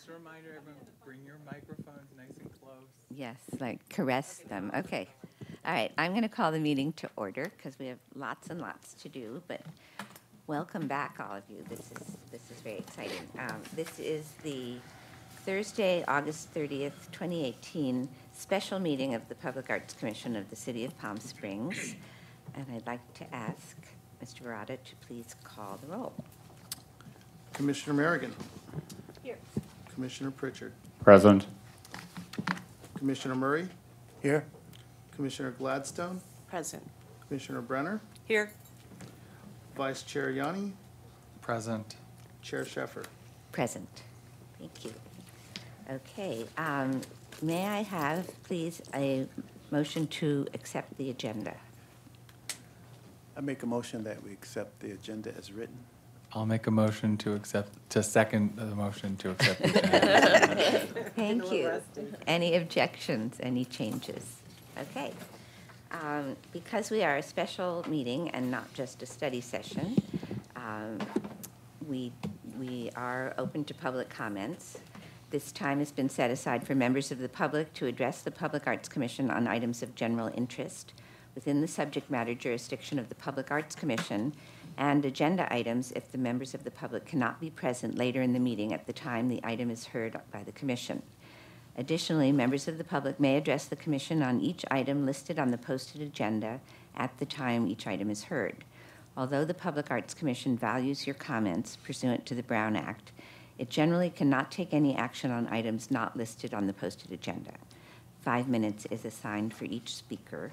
Just a reminder, everyone, bring your microphones nice and close. Yes, like caress them. Okay. All right, I'm going to call the meeting to order because we have lots and lots to do, but welcome back, all of you. This is very exciting. This is the Thursday, August 30th, 2018 special meeting of the Public Arts Commission of the City of Palm Springs. And I'd like to ask Mr. Verada to please call the roll. Commissioner Merrigan. Here. Commissioner Pritchard. Present. Commissioner Murray. Here. Commissioner Gladstone. Present. Commissioner Brenner. Here. Vice Chair Yanni. Present. Chair Sheffer. Present. Thank you. Okay, may I have, please, a motion to accept the agenda? I make a motion that we accept the agenda as written. I'll make a motion to second the motion to accept the agenda. Thank you. Any objections, any changes? Okay. Because we are a special meeting and not just a study session, we are open to public comments. This time has been set aside for members of the public to address the Public Arts Commission on items of general interest within the subject matter jurisdiction of the Public Arts Commission, and agenda items if the members of the public cannot be present later in the meeting at the time the item is heard by the Commission. Additionally, members of the public may address the Commission on each item listed on the posted agenda at the time each item is heard. Although the Public Arts Commission values your comments pursuant to the Brown Act, it generally cannot take any action on items not listed on the posted agenda. 5 minutes is assigned for each speaker.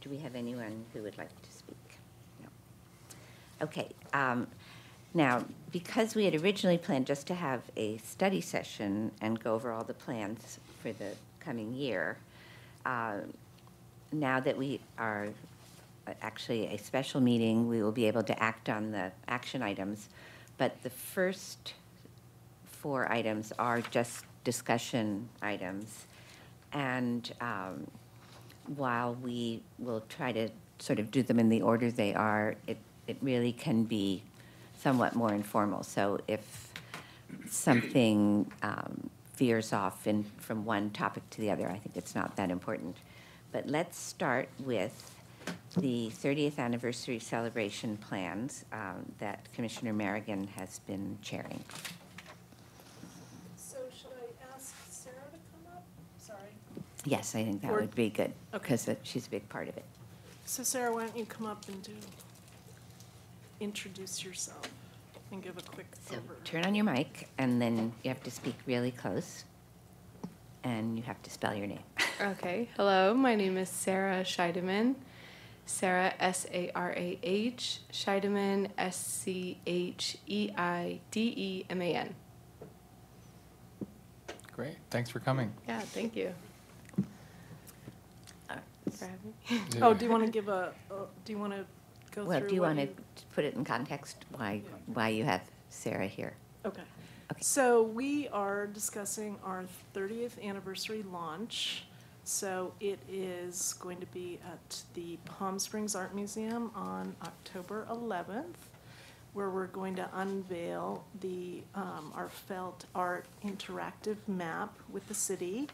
Do we have anyone who would like to speak? No. Okay. Now, because we had originally planned just to have a study session and go over all the plans for the coming year, now that we are actually a special meeting, we will be able to act on the action items. But the first 4 items are just discussion items. And while we will try to sort of do them in the order they are, it really can be somewhat more informal. So if something veers off from one topic to the other, I think it's not that important. But let's start with the 30th anniversary celebration plans that Commissioner Merrigan has been chairing. So should I ask Sarah to come up? Sorry. Yes, I think that would be good, because she's a big part of it. So Sarah, why don't you come up and introduce yourself and give a quick So overview. turn on your mic, and then you have to speak really close, and you have to spell your name. Okay. Hello, my name is Sarah Scheidemann. Sarah, S-A-R-A-H, Scheidemann, S-C-H-E-I-D-E-M-A-N. Great. Thanks for coming. Yeah, thank you for having me. Oh, do you want to give do you want to go Well, through do you what want to put it in context, why you have Sarah here? Okay. Okay. So we are discussing our 30th anniversary launch. So it is going to be at the Palm Springs Art Museum on October 11th, where we're going to unveil our felt art interactive map with the city.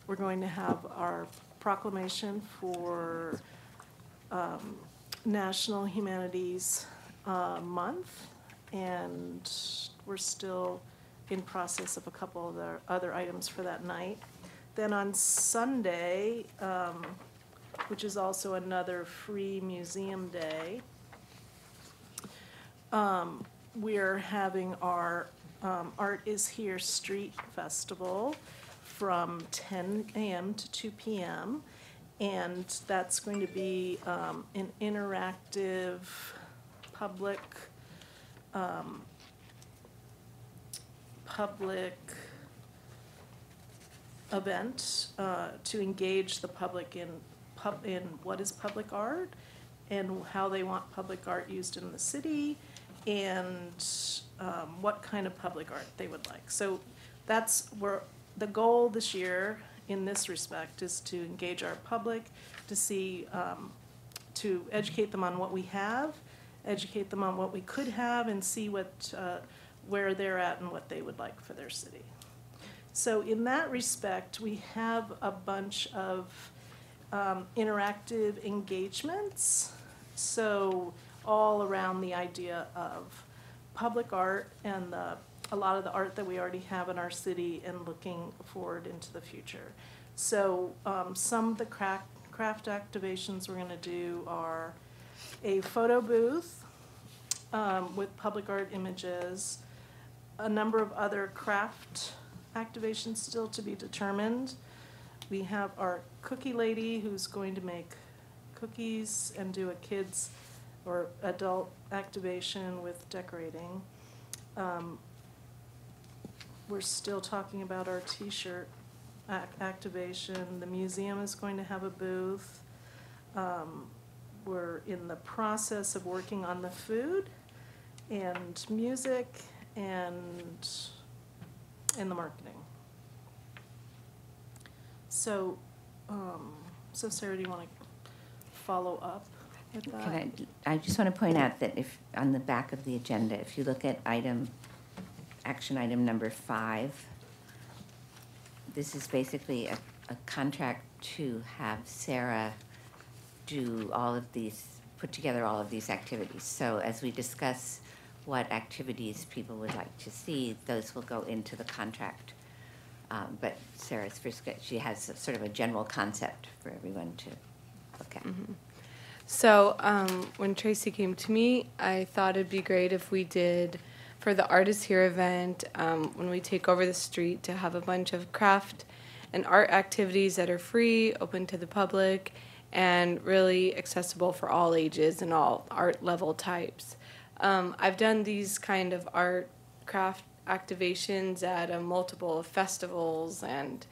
We're going to have our proclamation for National Humanities Month, and we're still in process of a couple of the other items for that night. Then on Sunday, which is also another free museum day, we're having our Art is Here Street Festival from 10 a.m. to 2 p.m. And that's going to be an interactive public event to engage the public in what is public art and how they want public art used in the city, and what kind of public art they would like. So that's where the goal this year in this respect is to engage our public, to see, to educate them on what we have, educate them on what we could have, and see what, where they're at and what they would like for their city. So in that respect, we have a bunch of interactive engagements. So all around the idea of public art and a lot of the art that we already have in our city and looking forward into the future. So some of the craft activations we're going to do are a photo booth with public art images, a number of other craft activations still to be determined. We have our cookie lady who's going to make cookies and do a kids or adult activation with decorating. We're still talking about our t-shirt activation. The museum is going to have a booth. We're in the process of working on the food and music and the marketing. So, Sarah, do you want to follow up with that? I just want to point out that if, on the back of the agenda, if you look at action item number 5, this is basically a contract to have Sarah do put together all of these activities. So as we discuss what activities people would like to see, those will go into the contract. But Sarah's she has sort of a general concept for everyone to look at. Mm-hmm. So when Tracy came to me, I thought it'd be great if we did, for the Artists Here event, when we take over the street, to have a bunch of craft and art activities that are free, open to the public, and really accessible for all ages and all art level types. I've done these kind of art craft activations at multiple festivals and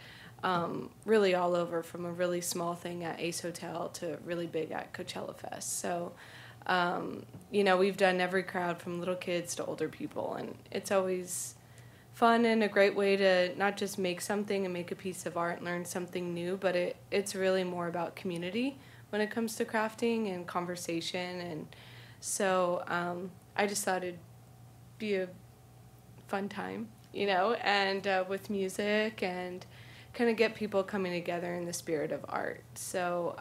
really all over, from a really small thing at Ace Hotel to really big at Coachella Fest. So, we've done every crowd from little kids to older people, and it's always fun and a great way to not just make something and make a piece of art and learn something new, but it's really more about community when it comes to crafting and conversation. And so I just thought it'd be a fun time, and with music and kind of get people coming together in the spirit of art. So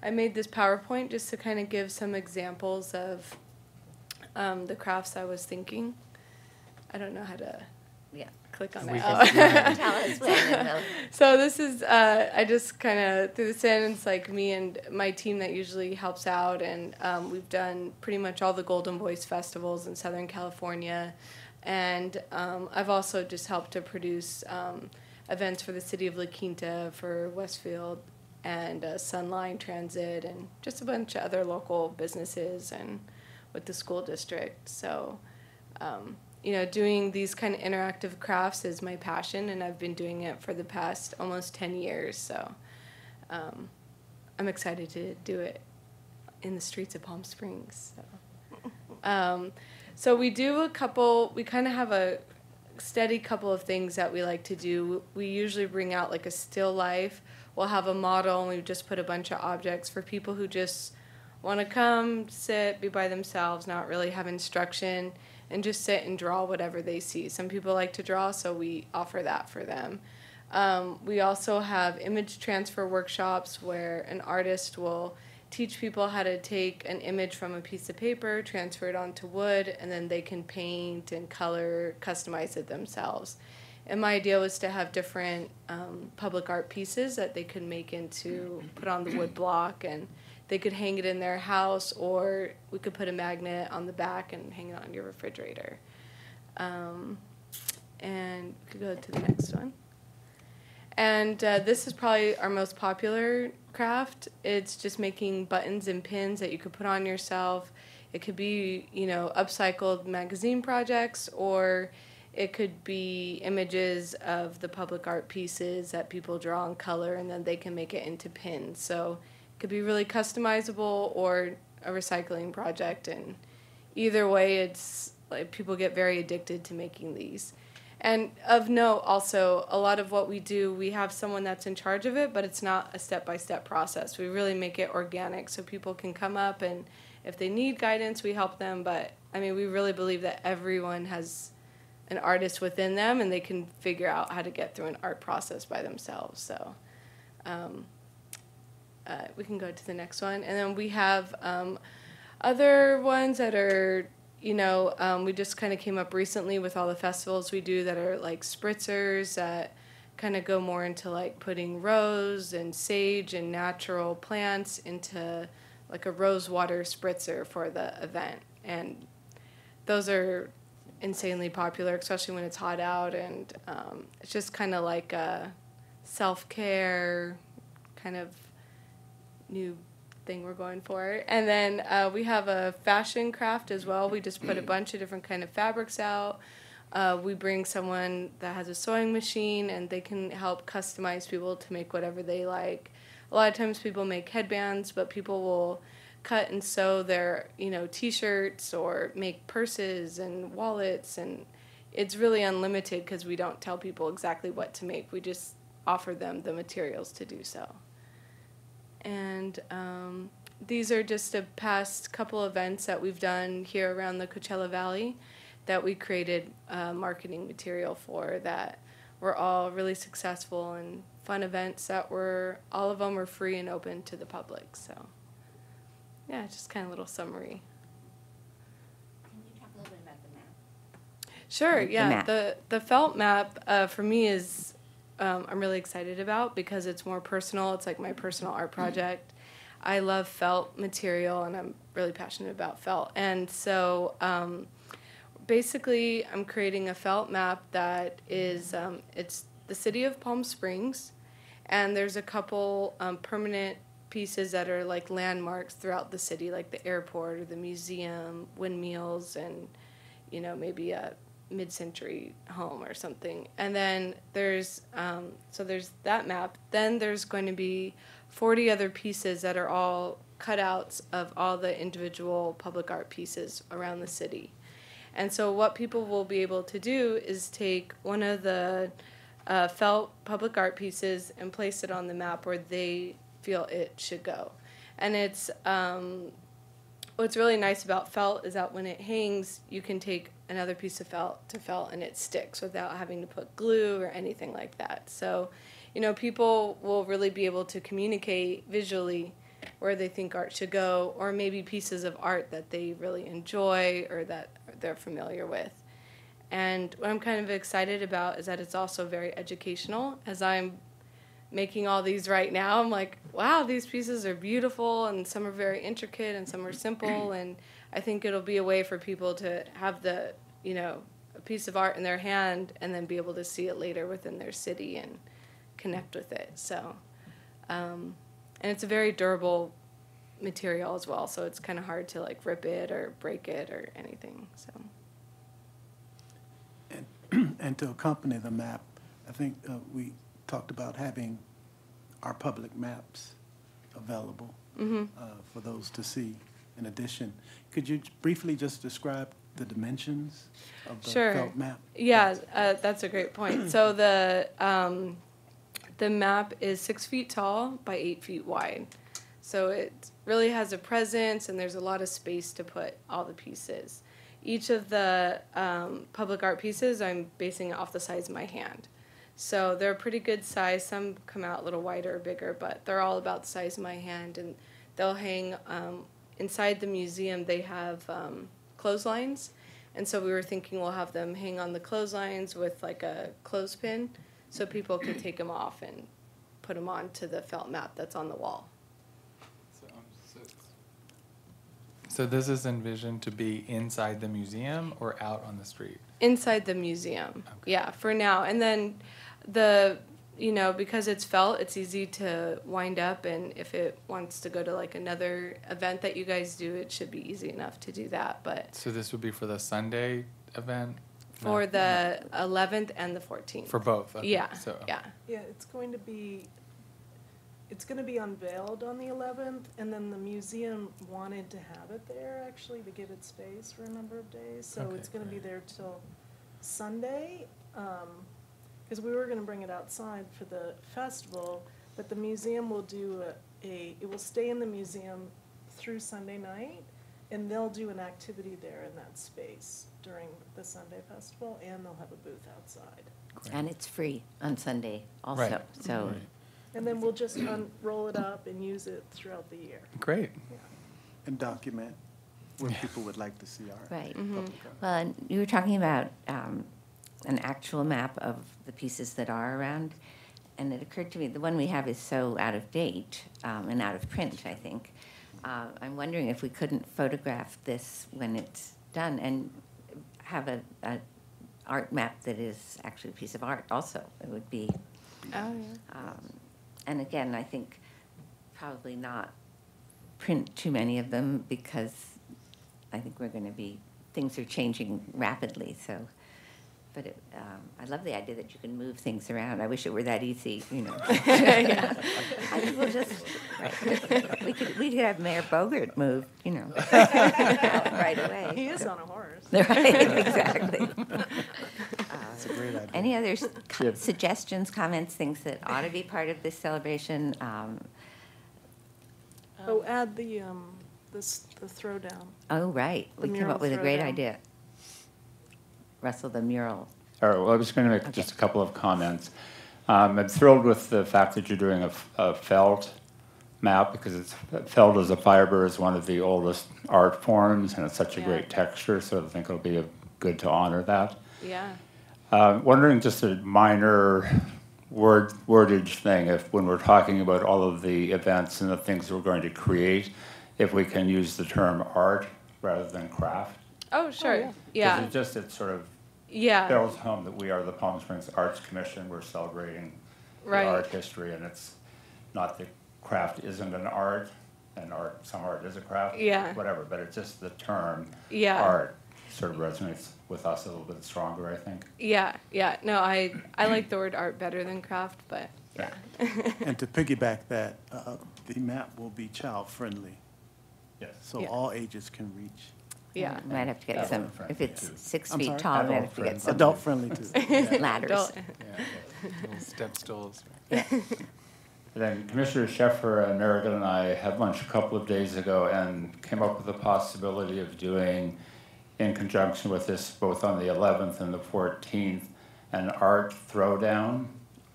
I made this PowerPoint just to kind of give some examples of the crafts I was thinking. I don't know how to click on it. Tell us when. And we'll So this is, I just kind of threw this in. It's like me and my team that usually helps out, and we've done pretty much all the Golden Voice festivals in Southern California. And I've also just helped to produce events for the city of La Quinta, for Westfield, and Sunline Transit, and just a bunch of other local businesses and with the school district. So, doing these kind of interactive crafts is my passion, and I've been doing it for the past almost 10 years. So I'm excited to do it in the streets of Palm Springs. So we do we kind of have a steady couple of things that we like to do. We usually bring out like a still life. We'll have a model, and we just put a bunch of objects for people who just want to come, sit, be by themselves, not really have instruction, and just sit and draw whatever they see. Some people like to draw, so we offer that for them. We also have image transfer workshops where an artist will teach people how to take an image from a piece of paper, transfer it onto wood, and then they can paint and color, customize it themselves. And my idea was to have different public art pieces that they could make put on the wood block, and they could hang it in their house, or we could put a magnet on the back and hang it on your refrigerator. And we could go to the next one. And this is probably our most popular craft. It's just making buttons and pins that you could put on yourself. It could be, upcycled magazine projects, or it could be images of the public art pieces that people draw in color, and then they can make it into pins. So it could be really customizable or a recycling project. And either way, it's like people get very addicted to making these. And of note, also, a lot of what we do, we have someone that's in charge of it, but it's not a step-by-step process. We really make it organic so people can come up, and if they need guidance, we help them. But, we really believe that everyone has an artist within them, and they can figure out how to get through an art process by themselves. So we can go to the next one. And then we have other ones that are, we just kind of came up recently with all the festivals we do that are like spritzers that kind of go more into like putting rose and sage and natural plants into like a rose water spritzer for the event. And those are insanely popular, especially when it's hot out, and it's just kind of like a self-care kind of new thing we're going for. And then we have a fashion craft as well. We just put a bunch of different kind of fabrics out. We bring someone that has a sewing machine, and they can help customize people to make whatever they like. A lot of times people make headbands, but people will cut and sew their, T-shirts or make purses and wallets, and it's really unlimited because we don't tell people exactly what to make. We just offer them the materials to do so. And these are just a past couple events that we've done here around the Coachella Valley that we created marketing material for that were all really successful and fun events that all of them were free and open to the public. So yeah, just kind of a little summary. Can you talk a little bit about the map? Sure, The yeah. map. The felt map for me is I'm really excited about because it's more personal. It's like my personal art project. I love felt material, and I'm really passionate about felt. And so basically I'm creating a felt map that is, it's the city of Palm Springs, and there's a couple permanent pieces that are like landmarks throughout the city, like the airport or the museum, windmills, and maybe a mid-century home or something. And then there's there's that map. Then there's going to be 40 other pieces that are all cutouts of all the individual public art pieces around the city. And so what people will be able to do is take one of the felt public art pieces and place it on the map where they feel it should go. And it's what's really nice about felt is that when it hangs, you can take another piece of felt to felt and it sticks without having to put glue or anything like that. So, people will really be able to communicate visually where they think art should go, or maybe pieces of art that they really enjoy or that they're familiar with. And what I'm kind of excited about is that it's also very educational. As I'm making all these right now, I'm like, wow, these pieces are beautiful, and some are very intricate and some are simple, and I think it'll be a way for people to have a piece of art in their hand and then be able to see it later within their city and connect with it. So, and it's a very durable material as well, so it's kind of hard to like rip it or break it or anything. So. And to accompany the map, I think we talked about having our public maps available for those to see. In addition, could you briefly just describe the dimensions of the felt map? Yeah, that's a great point. So the map is 6 feet tall by 8 feet wide. So it really has a presence, and there's a lot of space to put all the pieces. Each of the public art pieces, I'm basing it off the size of my hand. So they're a pretty good size. Some come out a little wider or bigger, but they're all about the size of my hand, and they'll hang inside the museum. They have clotheslines, and so we were thinking we'll have them hang on the clotheslines with like a clothespin, so people can take them off and put them onto the felt map that's on the wall. So this is envisioned to be inside the museum or out on the street? Inside the museum, Okay. yeah, for now. And then because it's felt, it's easy to wind up, and if it wants to go to like another event that you guys do, it should be easy enough to do that. But So this would be for the Sunday event? for No. the 11th and the 14th. For both? Okay. Yeah, So, yeah. Yeah, it's going to be unveiled on the 11th, and then the museum wanted to have it there, actually, to give it space for a number of days. So Okay, it's going to be great. there till Sunday, because we were going to bring it outside for the festival, but the museum will do it will stay in the museum through Sunday night, And they'll do an activity there in that space during the Sunday festival, and they'll have a booth outside. And it's free on Sunday also, Right. so, Right. And then we'll just roll it up and use it throughout the year. Great. And document where people would like to see art. right. public art. Well, and you were talking about an actual map of the pieces that are around, and it occurred to me, the one we have is so out of date and out of print, I think. I'm wondering if we couldn't photograph this when it's done and have a art map that is actually a piece of art also. It would be, Oh, and again, I think probably not print too many of them because I think we're going to be, things are changing rapidly, so. But I love the idea that you can move things around. I wish it were that easy, you know. I think we'll just, we could have Mayor Bogart moved, you know, right away. He is on a horse. Right, exactly. It's a great idea. Any other Yeah. suggestions, comments, things that ought to be part of this celebration? Oh, add the throwdown. Oh, right. The We came mural up with a great throwdown. idea. Russell, the mural. All right, well, I was going to make just a couple of comments. I'm thrilled with the fact that you're doing a felt map because felt as a fiber is one of the oldest art forms and it's such a Yeah. great texture, so I think it'll be good to honor that. yeah. Wondering just a minor wordage thing, if when we're talking about all of the events and the things we're going to create, if we can use the term art rather than craft. Oh, sure. yeah. Yeah. Because it sort of Yeah. builds home that we are the Palm Springs Arts Commission. We're celebrating Right. the art history, and it's not that craft isn't an art, and some art is a craft. Yeah. Whatever, but it's just the term Yeah. art sort of resonates with us a little bit stronger, I think. Yeah. Yeah. No, I like the word art better than craft, but Yeah. And to piggyback that, the map will be child-friendly, Yes. so Yeah. all ages can reach. yeah. Might have to get Adult some, friendly, if it's too. 6 I'm feet sorry? tall, we might Adult have to get friendly. some Adult-friendly too. ladders. Adult- Yeah. Little step stools. And then Commissioner Sheffer and Merrigan and I had lunch a couple of days ago and came up with the possibility of doing, in conjunction with this, both on the 11th and the 14th, an art throwdown,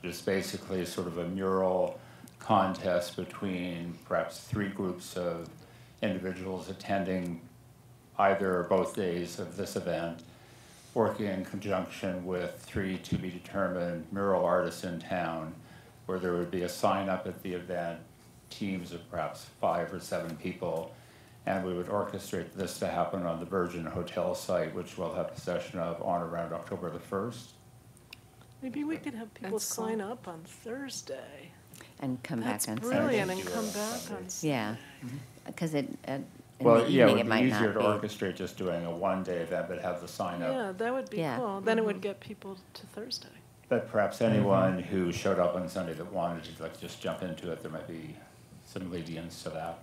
which is basically sort of a mural contest between perhaps 3 groups of individuals attending either or both days of this event, working in conjunction with 3 to-be-determined mural artists in town, where there would be a sign up at the event, teams of perhaps 5 or 7 people, and we would orchestrate this to happen on the Virgin Hotel site, which we'll have possession of on or around October the 1st. Maybe we could have people That's cool. sign up on Thursday. And come That's back on brilliant, Sunday. and come back on Sunday. Yeah, because in Well, the yeah, evening it it would might be easier to not be. orchestrate just doing a one-day event, but have the sign up. Yeah, that would be Yeah. cool. Then it would get people to Thursday. But perhaps anyone who showed up on Sunday that wanted to like just jump into it, there might be some lenience to that.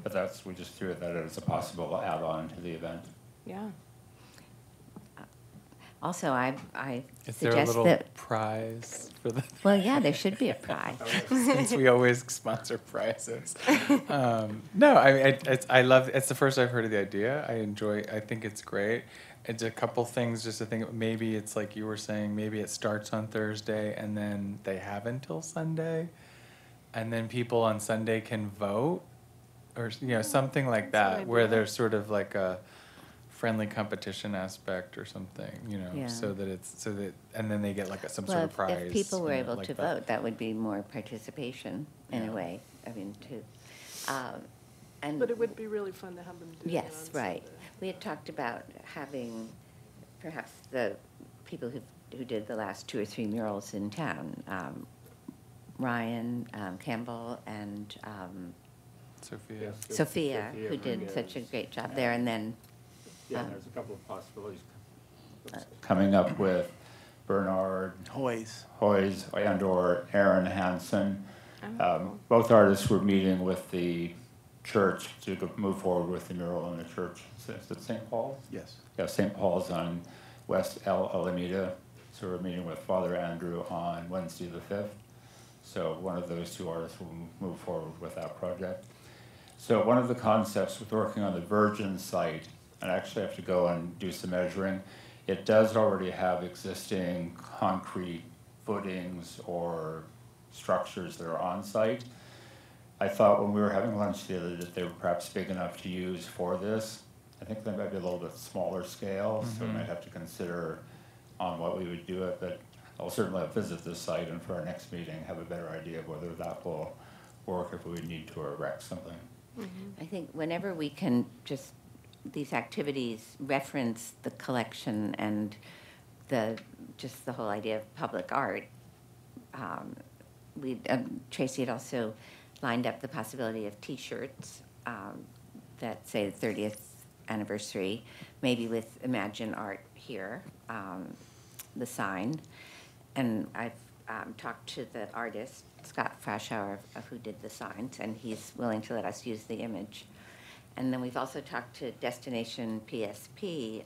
But we just threw that as a possible add-on to the event. Yeah. Also, I Is there a suggest little that, prize for the, well, yeah, there should be a prize. since we always sponsor prizes? No, I love, it's the first I've heard of the idea. I think it's great. It's a couple things just to think, maybe it's like you were saying, maybe it starts on Thursday and then they have until Sunday. And then people on Sunday can vote or, something like That's an that, where idea. there's sort of like a friendly competition aspect or something, Yeah. so that, and then they get like some Well, sort of prize. if people were able like to that. vote, that would be more participation in a way, I mean, and. But it would be really fun to have them do it on Yes, right. Sunday. We had talked about having perhaps the people who did the last 2 or 3 murals in town, Ryan Campbell and Sophia. Sophia, who did such a great job there, and then, Yeah, there's a couple of possibilities coming up with Bernard Hoys. Hoyes and/or Aaron Hansen. Both artists were meeting with the church to move forward with the mural in the church. Is it St. Paul's? Yes. Yeah, St. Paul's on West El Alameda. So we're meeting with Father Andrew on Wednesday the 5th. So one of those 2 artists will move forward with that project. So one of the concepts with working on the Virgin site, and I actually have to go and do some measuring, it does already have existing concrete footings or structures that are on site. I thought when we were having lunch the other day that they were perhaps big enough to use for this. I think they might be a little bit smaller scale, so we might have to consider on what we would do it, but I'll certainly visit this site and for our next meeting have a better idea of whether that will work if we would need to erect something. I think whenever we can just, these activities reference the collection and just the whole idea of public art, Tracy had also lined up the possibility of T-shirts that say the 30th anniversary, maybe with Imagine Art here, the sign. And I've talked to the artist, Scott Fashauer, who did the signs, and he's willing to let us use the image. And then we've also talked to Destination PSP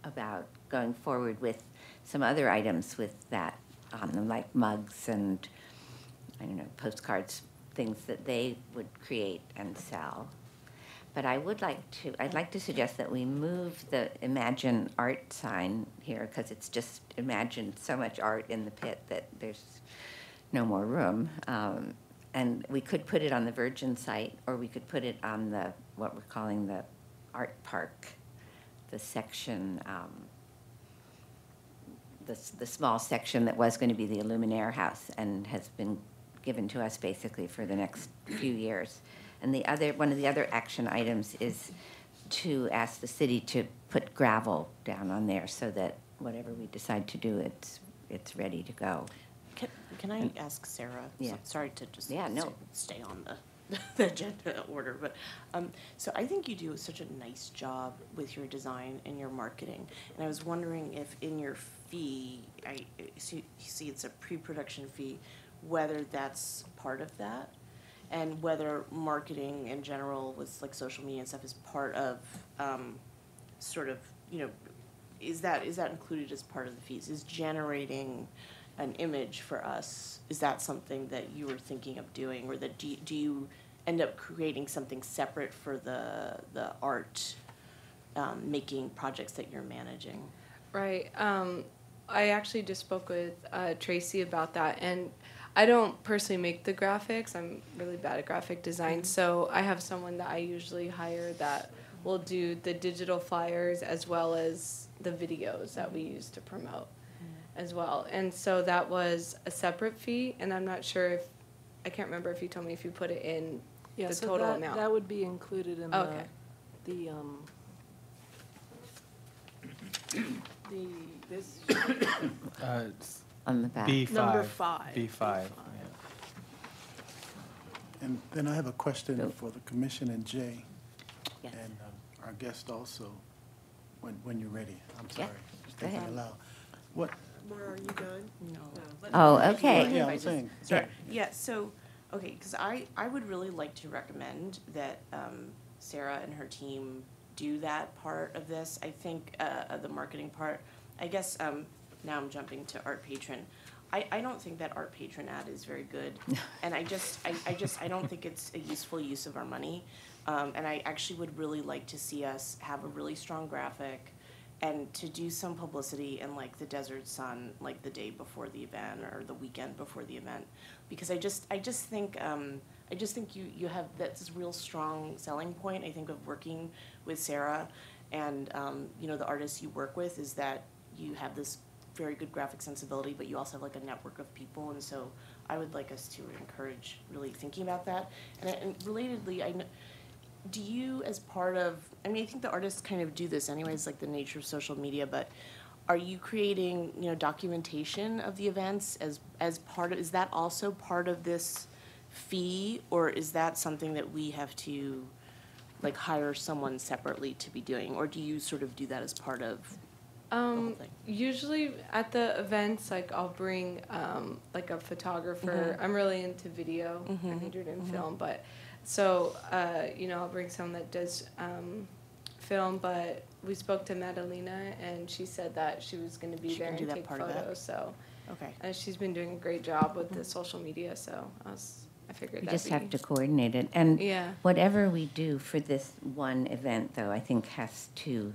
about going forward with some other items with that on them, like mugs and, I don't know, postcards, things that they would create and sell. But I'd like to suggest that we move the Imagine Art sign here, because it's just imagined so much art in the pit that there's no more room. And we could put it on the Virgin site, or we could put it on what we're calling the Art Park, the section, the small section that was going to be the Illuminaire House and has been given to us basically for the next few years. And one of the other action items is to ask the city to put gravel down on there so that whatever we decide to do, it's ready to go. Can I ask Sarah? Yeah. Sorry to just Yeah, no. stay on the agenda order, but so I think you do such a nice job with your design and your marketing. And I was wondering if in your fee, I see it's a pre-production fee, whether that's part of that, and whether marketing in general with like social media and stuff is part of sort of, is that included as part of the fees? Is generating an image for us, is that something that you were thinking of doing, or that do you end up creating something separate for the art making projects that you're managing? Right. I actually just spoke with Tracy about that, and I don't personally make the graphics. I'm really bad at graphic design, so I have someone that I usually hire that will do the digital flyers as well as the videos that we use to promote as well. And so that was a separate fee, and I'm not sure I can't remember if you told me if you put it in Yeah, the so total amount. that would be included in Okay. this It's On the back. B5. Number 5. B5, yeah. And then I have a question So- for the commission and Jay, Yes. and our guest also, when you're ready. I'm Yeah, sorry. Just go thinking ahead. aloud. What, Where are you going? No. Oh, okay. yeah, I'm saying, Sorry, yeah, so, okay, because I would really like to recommend that Sarah and her team do that part of this. I think the marketing part, I guess, now I'm jumping to Art Patron. I don't think that Art Patron ad is very good. And I don't think it's a useful use of our money. And I actually would really like to see us have a really strong graphic and to do some publicity in like the Desert Sun, like the day before the event or the weekend before the event, because I just think you have that's a real strong selling point. I think of working with Sarah and the artists you work with is that you have this very good graphic sensibility, but you also have like a network of people, and so I would like us to encourage really thinking about that. And relatedly, do you, as part of, I think the artists kind of do this anyways, like the nature of social media, but are you creating, documentation of the events as part of, is that also part of this fee, or is that something that we have to, like, hire someone separately to be doing, or do you sort of do that as part of the whole thing? Usually at the events, like I'll bring like a photographer. I'm really into video. I majored in film, but so I'll bring someone that does film. But we spoke to Madalena, and she said that she was going to be She there can and do that take part of that? photos. So Okay. she's been doing a great job with the social media. So I I figured We that'd just have be- to coordinate it. And Yeah. whatever we do for this one event, though, I think has to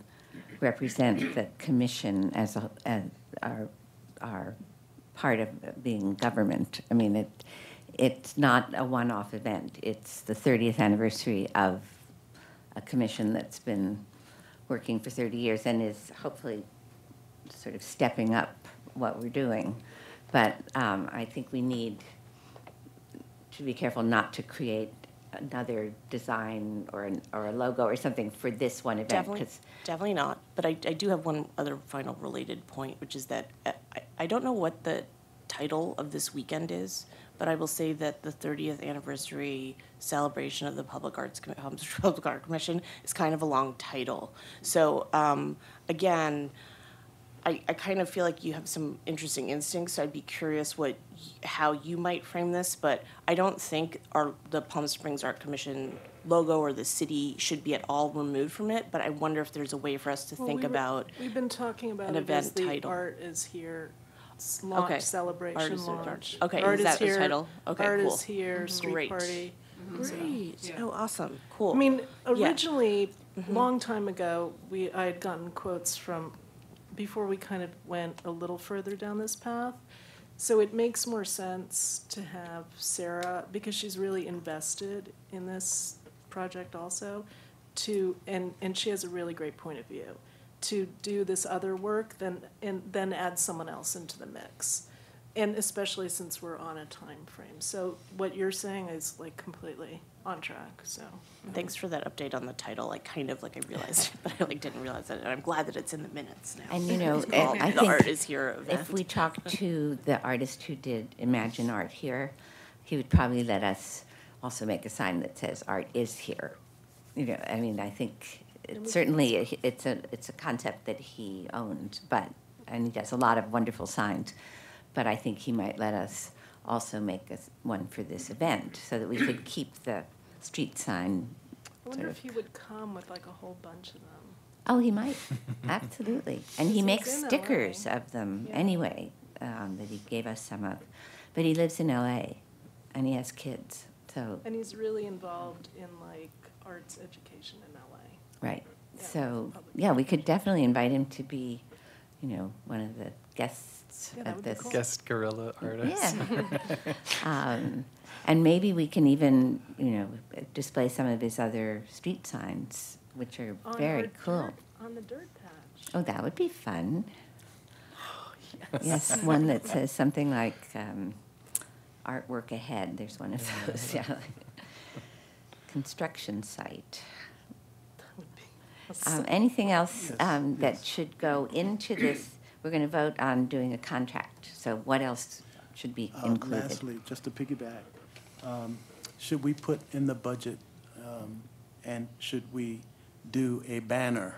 represent the commission as our part of being government. I mean, it's not a one-off event. It's the 30th anniversary of a commission that's been working for 30 years and is hopefully sort of stepping up what we're doing. But I think we need to be careful not to create another design or a logo or something for this one event. Definitely, 'Cause definitely not. But I do have one other final related point, which is that I don't know what the title of this weekend is, but I will say that the 30th anniversary celebration of the Public Art Commission is kind of a long title. So again, I kind of feel like you have some interesting instincts, so I'd be curious how you might frame this, but I don't think the Palm Springs Art Commission logo or the city should be at all removed from it, but I wonder if there's a way for us to think about We've been talking about an it as event the title. Art is Here Okay. launch, celebration Art is Here launch. launch. Okay, Art is that the Here, title? Okay, Art cool. is Here, street Great. party. Great. Oh, awesome. Cool. I mean, Yeah. originally, long time ago, I had gotten quotes from, before we kind of went a little further down this path. So it makes more sense to have Sarah, because she's really invested in this project also, and she has a really great point of view, to do this other work and then add someone else into the mix. And especially since we're on a time frame. So what you're saying is like completely on track, so. Thanks for that update on the title. I realized it, but I didn't realize it, and I'm glad that it's in the minutes now. And, you know, Called I the think Art is Here event. if we talk to the artist who did Imagine Art Here, he would probably let us also make a sign that says Art is Here. You know, I mean, I think certainly it's a concept that he owns, and he does a lot of wonderful signs. But I think he might let us also make one for this event so that we could keep the street sign. I wonder if he would come with like a whole bunch of them. Oh, he might, absolutely. And he He's makes in LA. stickers of them Yeah. anyway, that he gave us some of. But he lives in LA, and he has kids, so, And he's really involved in like arts education in LA. right. Yeah, So, public yeah, we could definitely invite him to be, you know, one of the guests Yeah, that at would be this. cool. Guest guerrilla artist. Yeah. And maybe we can even, you know, display some of his other street signs, which are On very our cool. dirt- On the dirt patch. Oh, that would be fun. Yes, one that says something like artwork ahead. There's one of those, yeah. Construction site. That would be Anything else Yes, that yes. should go into this? We're going to vote on doing a contract. So what else should be included? Lastly, just to piggyback, should we put in the budget, and should we do a banner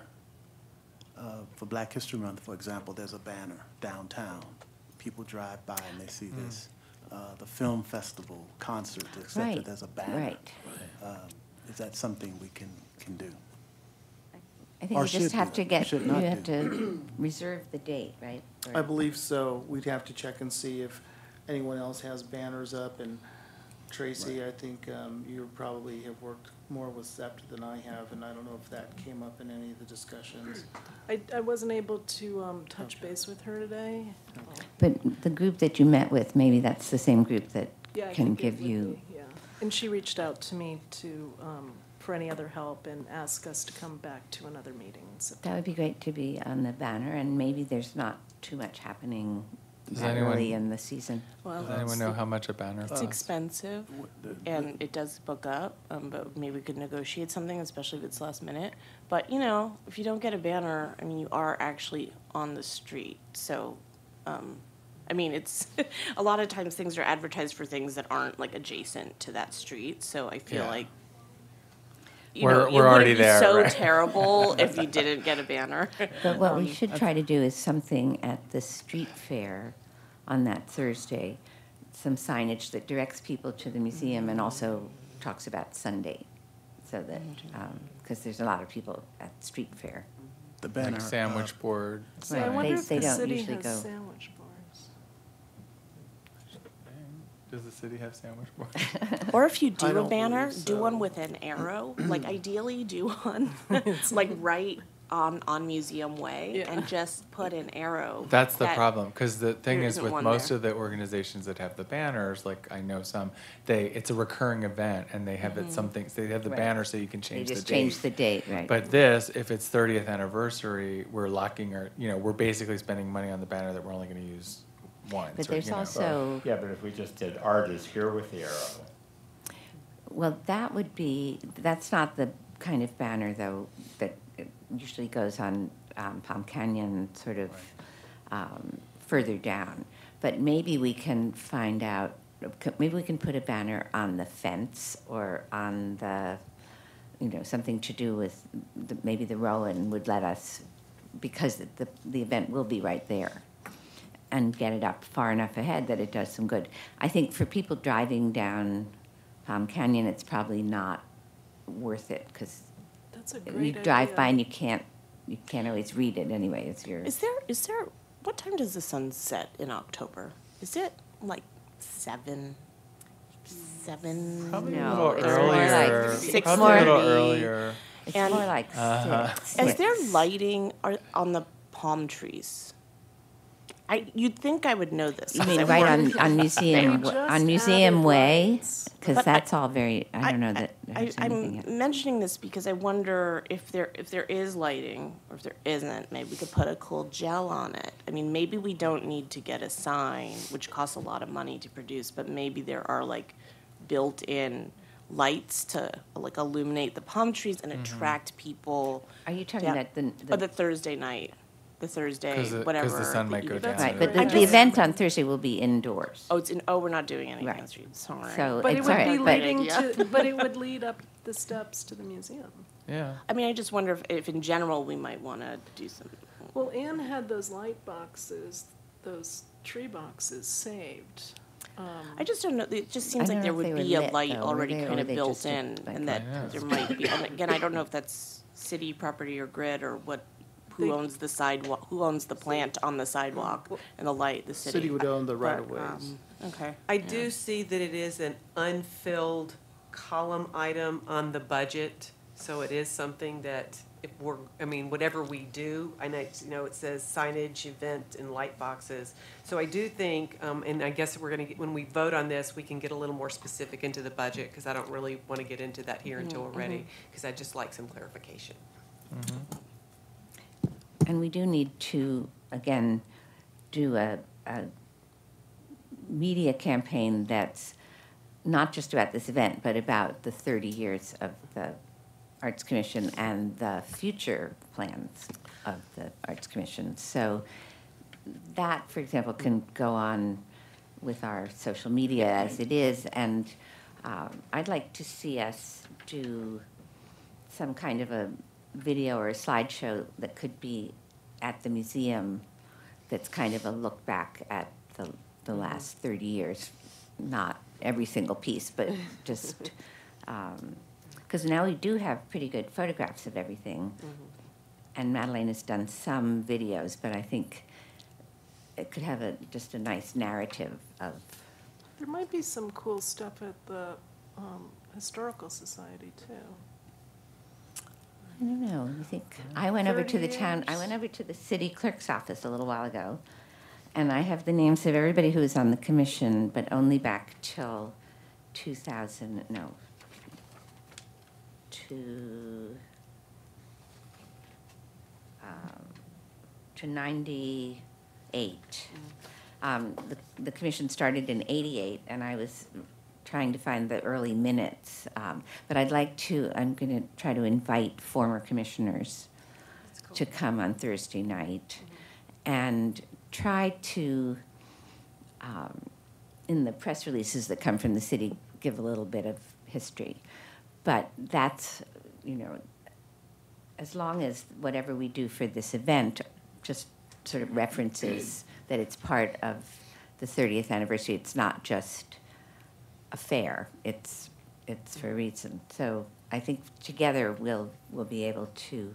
for Black History Month, for example? There's a banner downtown. People drive by and they see this. The film festival, concerts, et cetera, Right, there's a banner. right. Is that something we can do? I think Or you just should have do. to get, Should you not have do. to reserve the date, right? Or- I believe so. We'd have to check and see if anyone else has banners up. And Tracy, I think you probably have worked more with SEPT than I have, and I don't know if that came up in any of the discussions. I wasn't able to touch base with her today. But the group that you met with, maybe that's the same group that Yeah, I can think it give would you. be, yeah. And she reached out to me for any other help and asked us to come back to another meeting in That September. would be great to be on the banner, and maybe there's not too much happening Does that anyone- early in the season. Well, Does anyone know how much a banner It's costs? expensive, and it does book up, but maybe we could negotiate something, especially if it's last minute. But, you know, if you don't get a banner, I mean, you are actually on the street. So, I mean, it's, a lot of times things are advertised for things that aren't like adjacent to that street. So I feel Yeah. like, you We're- know, it we're already wouldn't be there, so right? terrible if you didn't get a banner. But what we should try to do is something at the street fair on that Thursday, some signage that directs people to the museum and also talks about Sunday, so that, because there's a lot of people at street fair. The banner. Like sandwich board. So I Right, wonder they- if they the don't city usually has go. sandwich boards. Does the city have sandwich boards? Or if you I do a don't banner, believe do one so. with an arrow. Like ideally, do one like right on Museum Way, Yeah. and just put an arrow. That's the that- problem, because the thing there is isn't with one most there. of the organizations that have the banners, like I know some, it's a recurring event and they have it something, they have the Right. banner so you can They change the just date. changed the date, right? But this, if it's 30th anniversary, we're locking our, we're basically spending money on the banner that we're only gonna use once. But or, there's also, Yeah, but if we just did art is here with the arrow. well, that's not the kind of banner, though, that usually goes on Palm Canyon, sort of further down. But maybe we can find out, maybe we can put a banner on the fence or on the, something to do with, maybe the Rowan would let us, because the event will be right there, and get it up far enough ahead that it does some good. I think for people driving down Palm Canyon, it's probably not worth it, because That's a you great drive idea. by and you can't always read it anyway. It's your, Is there? What time does the sun set in October? Is it like 7? 7? Probably No, a little it's more like earlier. six Probably a little thirty. earlier. it's and- more like Uh-huh. six. Is there lighting on the palm trees? You'd think I would know this. You 'cause mean I right work- on Museum, We just on Museum added Way? lights. Because But that's all very, I don't know that I, there's anything I'm yet. mentioning this because I wonder if there is lighting, or if there isn't, maybe we could put a cool gel on it. I mean, maybe we don't need to get a sign, which costs a lot of money to produce, but maybe there are like built-in lights to like illuminate the palm trees and attract people. Are you talking Yeah. about Or the Thursday night, the Thursday, 'Cause whatever. the sun might the go evening. down. Right, but great. the event on Thursday will be indoors. Oh, we're not doing anything on Right. the street, sorry. So But it it's would all be right, but leading idea. to, but it would lead up the steps to the museum. Yeah. I mean, I just wonder if in general, we might want to do some. Well, Anne had those light boxes, those tree boxes saved. I just don't know, it just I seems don't like there know if would they be were a lit, light though, already or kind of they built just in, looked like and that. that there might be, and again, I don't know if that's city property or grid or who They- owns the sidewalk, who owns the plant on the sidewalk and the light, the city. City would own the But, right of ways. Okay. I do see that it is an unfilled column item on the budget, so it is something that if whatever we do, I know, it says signage, event, and light boxes. So I do think, and I guess when we vote on this, we can get a little more specific into the budget, because I don't really want to get into that here until we're ready, because I'd just like some clarification. And we do need to, again, do a media campaign that's not just about this event, but about the 30 years of the Arts Commission and the future plans of the Arts Commission. So that, for example, can go on with our social media as it is, and I'd like to see us do some kind of a video or a slideshow that could be at the museum that's kind of a look back at the last 30 years, not every single piece, but just, because now we do have pretty good photographs of everything. And Madeleine has done some videos, but I think it could have just a nice narrative of, There might be some cool stuff at the Historical Society, too. I don't know, you think, I went over to 30 the town, I years? went over to the city clerk's office a little while ago, and I have the names of everybody who was on the commission, but only back till 2000, no, to 98. The commission started in 88, and I was trying to find the early minutes. But I'm going to try to invite former commissioners to come on Thursday night and try to, in the press releases that come from the city, give a little bit of history. But that's, as long as whatever we do for this event just sort of references that it's part of the 30th anniversary, it's not just a fair, it's for a reason. So I think together we'll be able to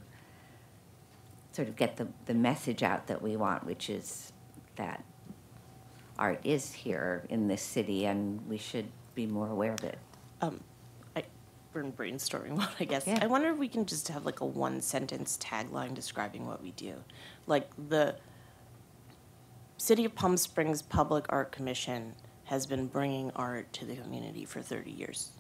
sort of get the message out that we want, which is that art is here in this city, and we should be more aware of it. We're in brainstorming mode, I guess. Yeah. I wonder if we can just have like a one-sentence tagline describing what we do. Like, the City of Palm Springs Public Art Commission has been bringing art to the community for 30 years.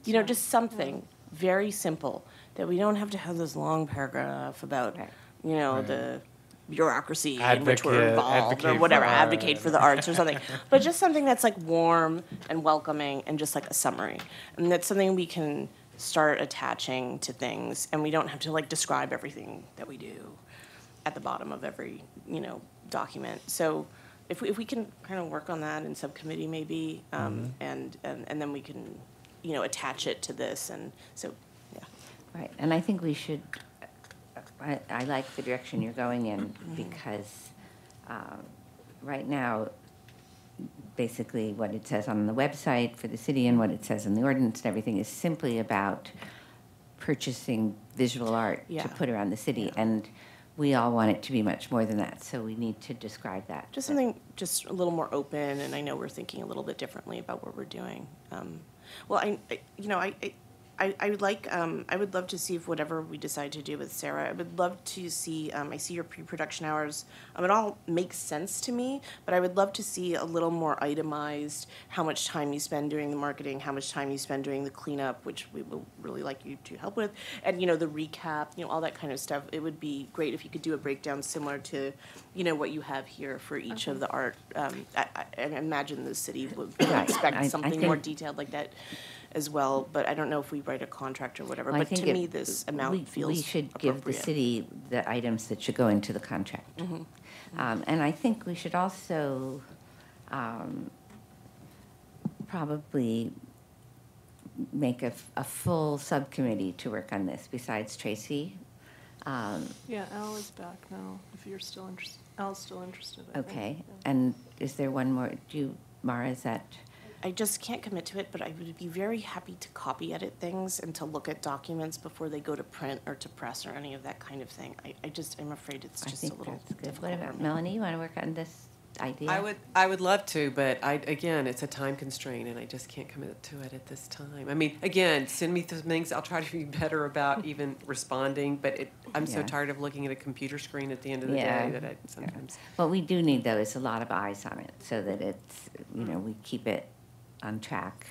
You know, just something very simple, that we don't have to have this long paragraph about, Right. you know, Right. the bureaucracy in which we're Advocate- involved, advocate or for whatever, art. advocate for the arts or something. But just something that's like warm and welcoming and just like a summary. And that's something we can start attaching to things, and we don't have to like describe everything that we do at the bottom of every, you know, document. So if we can kind of work on that in subcommittee maybe, and then we can, you know, attach it to this, and so, yeah. Right, and I think we should, I like the direction you're going in, because right now, basically what it says on the website for the city and what it says in the ordinance and everything is simply about purchasing visual art Yeah. to put around the city, and we all want it to be much more than that, so we need to describe that. Just something just a little more open, and I know we're thinking a little bit differently about what we're doing. Well, I would like, I would love to see if whatever we decide to do with Sarah, I would love to see, I see your pre-production hours. It all makes sense to me, but I would love to see a little more itemized, how much time you spend doing the marketing, how much time you spend doing the cleanup, which we will really like you to help with, and, you know, the recap, you know, all that kind of stuff. It would be great if you could do a breakdown similar to, you know, what you have here for each of the art. I imagine the city would Right. expect I something more think- detailed like that as well, but I don't know if we write a contract or whatever. Well, I But to think me, this amount feels we should give the appropriate. city the items that should go into the contract. And I think we should also probably make a full subcommittee to work on this besides Tracy. Yeah, Al is back now, if you're still interested. Al's still interested, I think. Okay, Yeah. and is there one more, Mara, is that? I just can't commit to it, but I would be very happy to copy edit things and to look at documents before they go to print or to press or any of that kind of thing. I'm afraid it's I just a think little that's good. difficult. What for about me. Melanie? You want to work on this idea? I would love to, but again, it's a time constraint, and I just can't commit to it at this time. I mean, again, send me some things. I'll try to be better about even responding, but I'm so Yeah. tired of looking at a computer screen at the end of the Yeah. day that I sometimes. What we do need, though, is a lot of eyes on it, so that it's, you know, we keep it on track.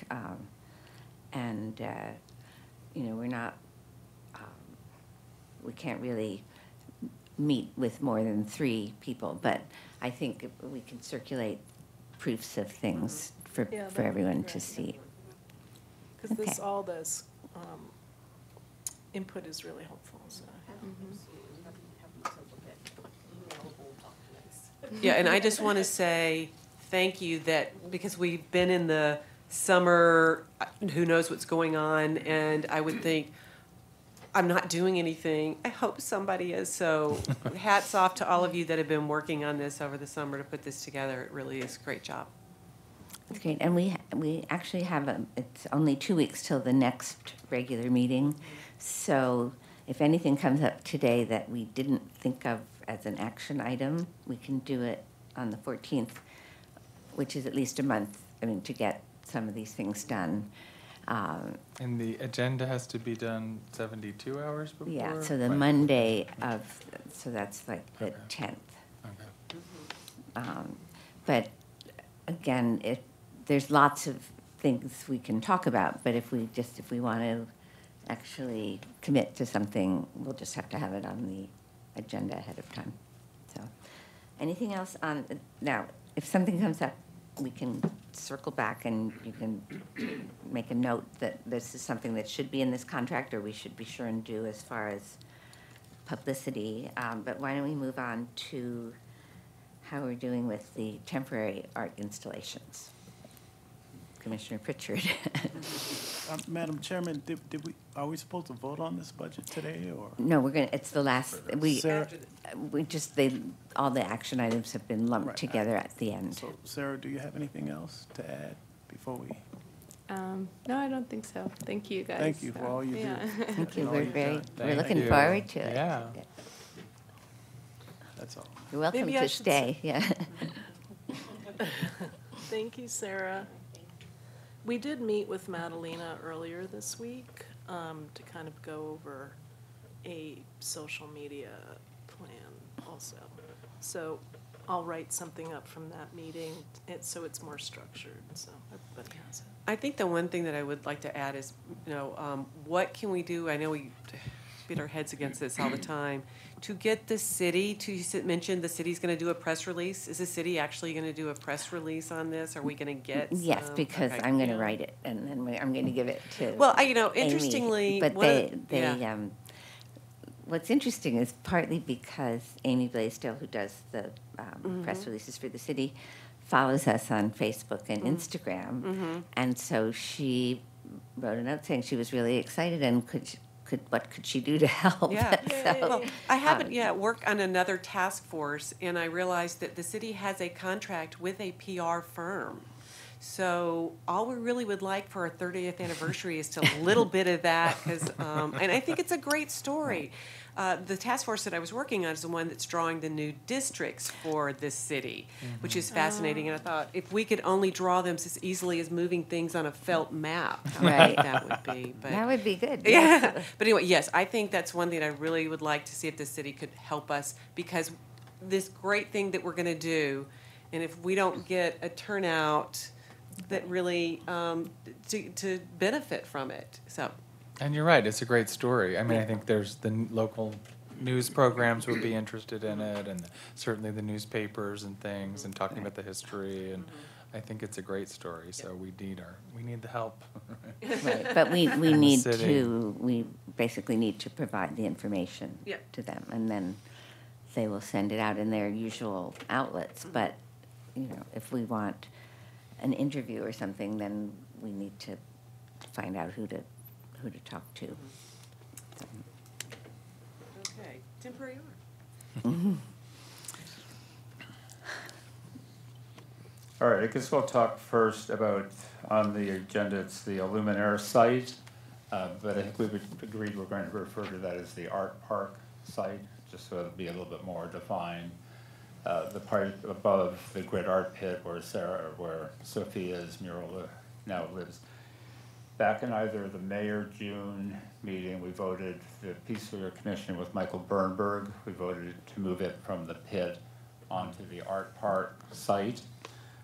And, you know, we're not, we can't really meet with more than 3 people, but I think we can circulate proofs of things for Yeah, that would be everyone to great. see. Because this, Okay. all this input is really helpful, so. Yeah, and I just want to say thank you that, because we've been in the summer, who knows what's going on, and I would think, I'm not doing anything. I hope somebody is. So hats off to all of you that have been working on this over the summer to put this together. It really is a great job. That's great, and we actually have, it's only 2 weeks till the next regular meeting, so if anything comes up today that we didn't think of as an action item, we can do it on the 14th, which is at least a month, to get some of these things done. And the agenda has to be done 72 hours before? Yeah, so the Right. Monday so that's like the Okay. 10th. Okay. But again, there's lots of things we can talk about, but if we want to actually commit to something, we'll just have to have it on the agenda ahead of time. So, anything else on, now, if something comes up, we can circle back and you can make a note that this is something that should be in this contract, or we should be sure and do as far as publicity. But why don't we move on to how we're doing with the temporary art installations? Commissioner Pritchard. Madam Chairman, are we supposed to vote on this budget today, or? No, it's the last, Sarah? all the action items have been lumped Right. together at the end. So, Sarah, do you have anything else to add before we? No, I don't think so. Thank you, guys. Thank you for all you do. Yeah. Thank you, all we're you've very, done. we're Thank looking you. forward to it. Yeah. That's all. You're welcome Maybe I to should stay, yeah. Thank you, Sarah. We did meet with Madalena earlier this week to kind of go over a social media plan also. So I'll write something up from that meeting, so it's more structured, so everybody has it. I think the one thing that I would like to add is, what can we do? I know we beat our heads against this all the time. To get the city to, you mentioned the city's going to do a press release. Is the city actually going to do a press release on this? Are we going to get Yes, some? because Okay. I'm going to write it, and then I'm going to give it to Well, Amy. interestingly, But yeah. what's interesting is partly because Amy Blaisdell, who does the Mm-hmm. press releases for the city, follows us on Facebook and Instagram, Mm-hmm. and so she wrote a note saying she was really excited and what could she do to help? Yeah. So, Well, I haven't yet worked on another task force, and I realized that the city has a contract with a PR firm. So all we really would like for our 30th anniversary is to a little bit of that, because, and I think it's a great story. The task force that I was working on is the one that's drawing the new districts for this city, which is fascinating. And I thought if we could only draw them as easily as moving things on a felt map, how Right. great that would be. But that would be good. yeah. But anyway, yes, I think that's one thing I really would like to see if the city could help us, because this great thing that we're going to do, and if we don't get a turnout that really to benefit from it, so. And you're right, it's a great story. I mean, I think there's the local news programs would be interested in it, and certainly the newspapers and things, and talking about the history, and I think it's a great story, so we need the help. Right, but we the need city. we basically need to provide the information Yep. to them, and then they will send it out in their usual outlets. But, if we want an interview or something, then we need to find out who to talk to. Okay, temporary art. All right, I guess we'll talk first about, on the agenda, it's the Illuminaire site, but I think we've agreed we're going to refer to that as the Art Park site, just so it'll be a little bit more defined. The part above the grid art pit where Sophia's mural now lives. Back in either the May or June meeting, we voted, the Peace Weaver Commission with Michael Bernberg, we voted to move it from the pit onto the Art Park site.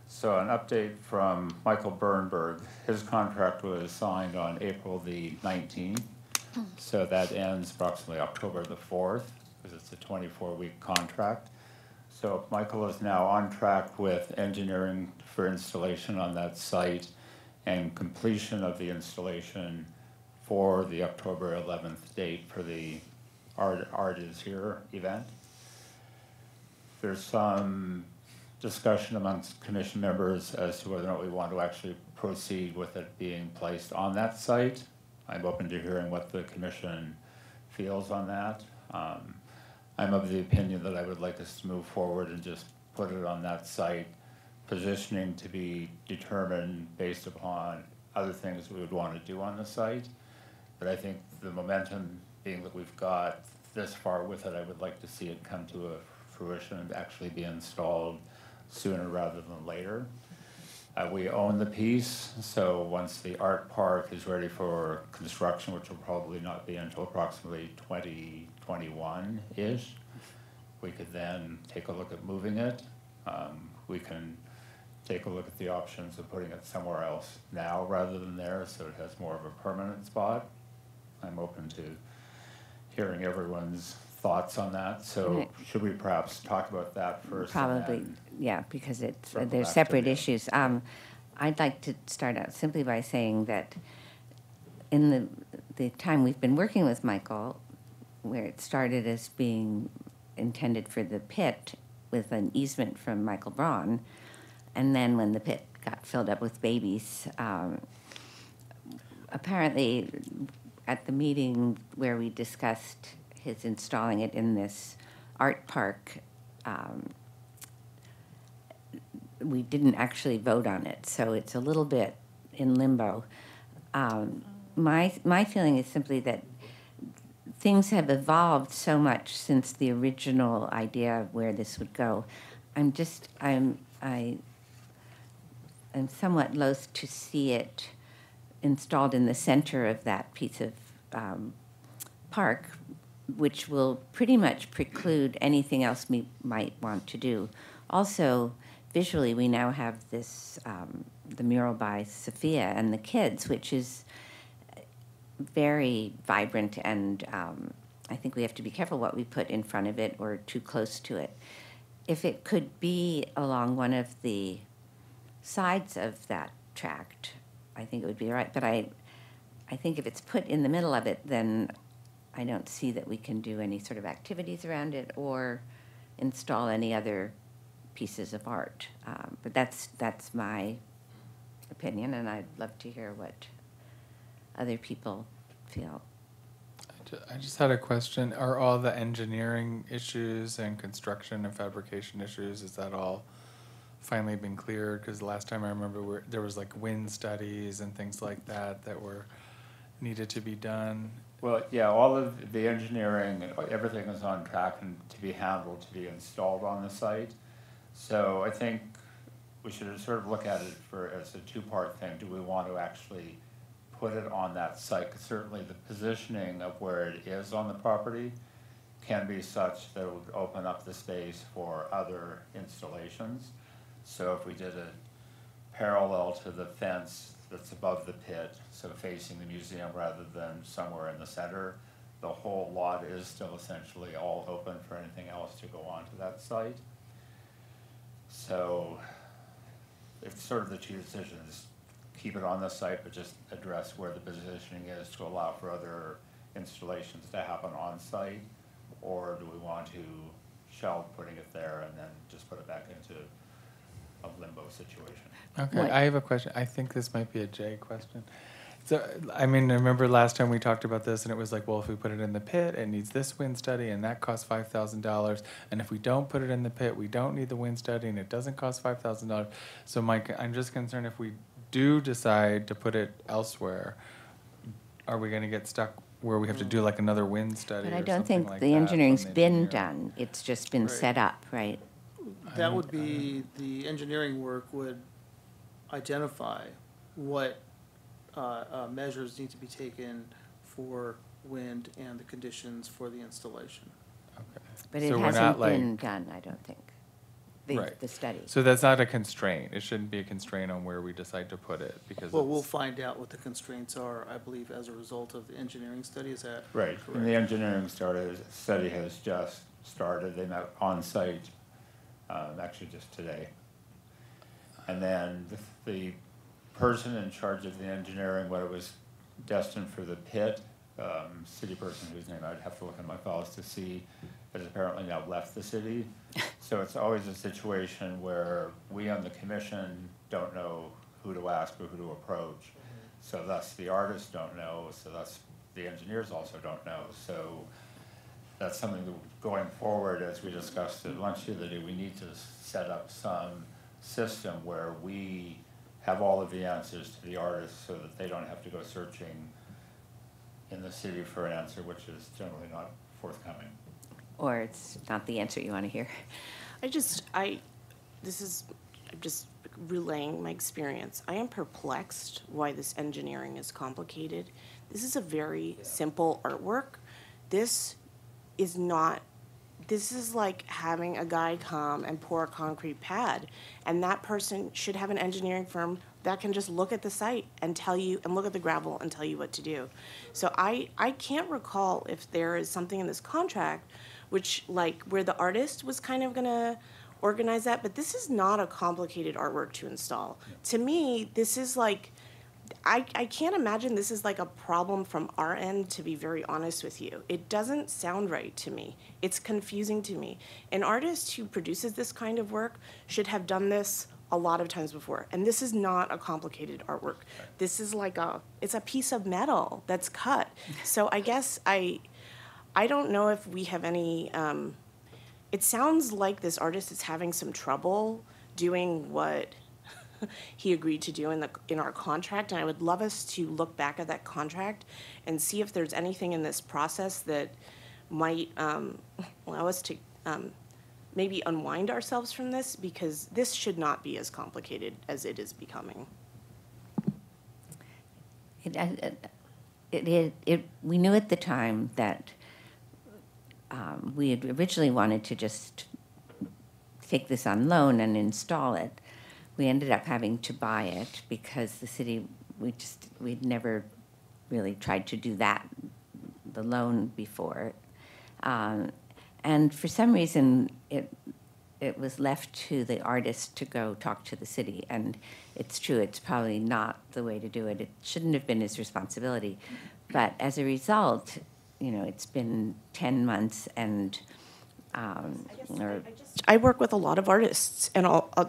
So an update from Michael Bernberg, his contract was signed on April the 19th. So that ends approximately October the 4th, because it's a 24-week contract. So Michael is now on track with engineering for installation on that site and completion of the installation for the October 11th date for the Art is Here event. There's some discussion amongst commission members as to whether or not we want to actually proceed with it being placed on that site. I'm open to hearing what the commission feels on that. I'm of the opinion that I would like us to move forward and just put it on that site, positioning to be determined based upon other things we would want to do on the site. But I think the momentum being that we've got this far with it, I would like to see it come to a fruition and actually be installed sooner rather than later. We own the piece, so once the art park is ready for construction, which will probably not be until approximately 2021-ish, we could then take a look at moving it. We can take a look at the options of putting it somewhere else now rather than there, so it has more of a permanent spot. I'm open to hearing everyone's thoughts on that, so Right. should we perhaps talk about that first? and Probably, then- yeah, because circle they're back to separate the- issues. I'd like to start out simply by saying that in the time we've been working with Michael, where it started as being intended for the pit with an easement from Michael Braun, and then when the pit got filled up with babies, apparently at the meeting where we discussed his installing it in this art park, we didn't actually vote on it, so it's a little bit in limbo. My feeling is simply that things have evolved so much since the original idea of where this would go. I I'm somewhat loath to see it installed in the center of that piece of park, which will pretty much preclude anything else we might want to do. Also, visually, we now have this, the mural by Sophia and the kids, which is very vibrant, and I think we have to be careful what we put in front of it or too close to it. If it could be along one of the sides of that tract, I think it would be all right. But I think if it's put in the middle of it, then I don't see that we can do any sort of activities around it or install any other pieces of art. But that's my opinion, and I'd love to hear what other people feel. I just had a question. Are all the engineering issues and construction and fabrication issues, is that all finally been cleared? Because the last time I remember there was like wind studies and things like that that were needed to be done. Well, yeah, all of the engineering, everything is on track and to be handled, to be installed on the site. So I think we should sort of look at it as a two-part thing. Do we want to actually put it on that site? 'Cause certainly the positioning of where it is on the property can be such that it would open up the space for other installations. So if we did it parallel to the fence that's above the pit, so facing the museum rather than somewhere in the center, the whole lot is still essentially all open for anything else to go onto that site. So it's sort of the two decisions: keep it on the site, but just address where the positioning is to allow for other installations to happen on site, or do we want to shelve putting it there and then just put it back into a limbo situation? Okay, What? I have a question. I think this might be a Jay question. So, I mean, I remember last time we talked about this, and it was like, well, if we put it in the pit, it needs this wind study, and that costs $5,000. And if we don't put it in the pit, we don't need the wind study, and it doesn't cost $5,000. So, Mike, I'm just concerned if we do decide to put it elsewhere, are we going to get stuck where we have to do like another wind study? But I or don't something think like the that engineering's from the been engineer? done. It's just been Right. set up, right? That would be, the engineering work would identify what measures need to be taken for wind and the conditions for the installation. Okay. But So it we're not, hasn't like- been done, I don't think, Right. the study. So that's not a constraint. It shouldn't be a constraint on where we decide to put it because Well, we'll it's- find out what the constraints are, I believe, as a result of the engineering study, is that Right, correct? and the engineering study has just started. They met on site, actually just today. And then the person in charge of the engineering, when it was destined for the pit, city person whose name I'd have to look in my files to see, has apparently now left the city. So it's always a situation where we on the commission don't know who to ask or who to approach. So thus the artists don't know, so thus the engineers also don't know. So that's something that going forward, as we discussed at lunch the other day, we need to set up some system where we have all of the answers to the artists so that they don't have to go searching in the city for an answer, which is generally not forthcoming. Or it's not the answer you want to hear. I'm just relaying my experience. I am perplexed why this engineering is complicated. This is a very simple artwork. This is like having a guy come and pour a concrete pad, and that person should have an engineering firm that can just look at the site and tell you, and look at the gravel and tell you what to do. So I can't recall if there is something in this contract which, like, where the artist was kind of gonna organize that, but this is not a complicated artwork to install. To me, this is like, I can't imagine this is like a problem from our end, to be very honest with you. It doesn't sound right to me. It's confusing to me. An artist who produces this kind of work should have done this a lot of times before. And this is not a complicated artwork. This is like it's a piece of metal that's cut. So I guess I don't know if we have any, it sounds like this artist is having some trouble doing what he agreed to do in our contract, and I would love us to look back at that contract and see if there's anything in this process that might allow us to maybe unwind ourselves from this, because this should not be as complicated as it is becoming. We knew at the time that we had originally wanted to just take this on loan and install it. We ended up having to buy it because the city, we'd never really tried to do that, the loan before. And for some reason, it was left to the artist to go talk to the city. And it's true, it's probably not the way to do it. It shouldn't have been his responsibility. But as a result, you know, it's been 10 months and, I work with a lot of artists, and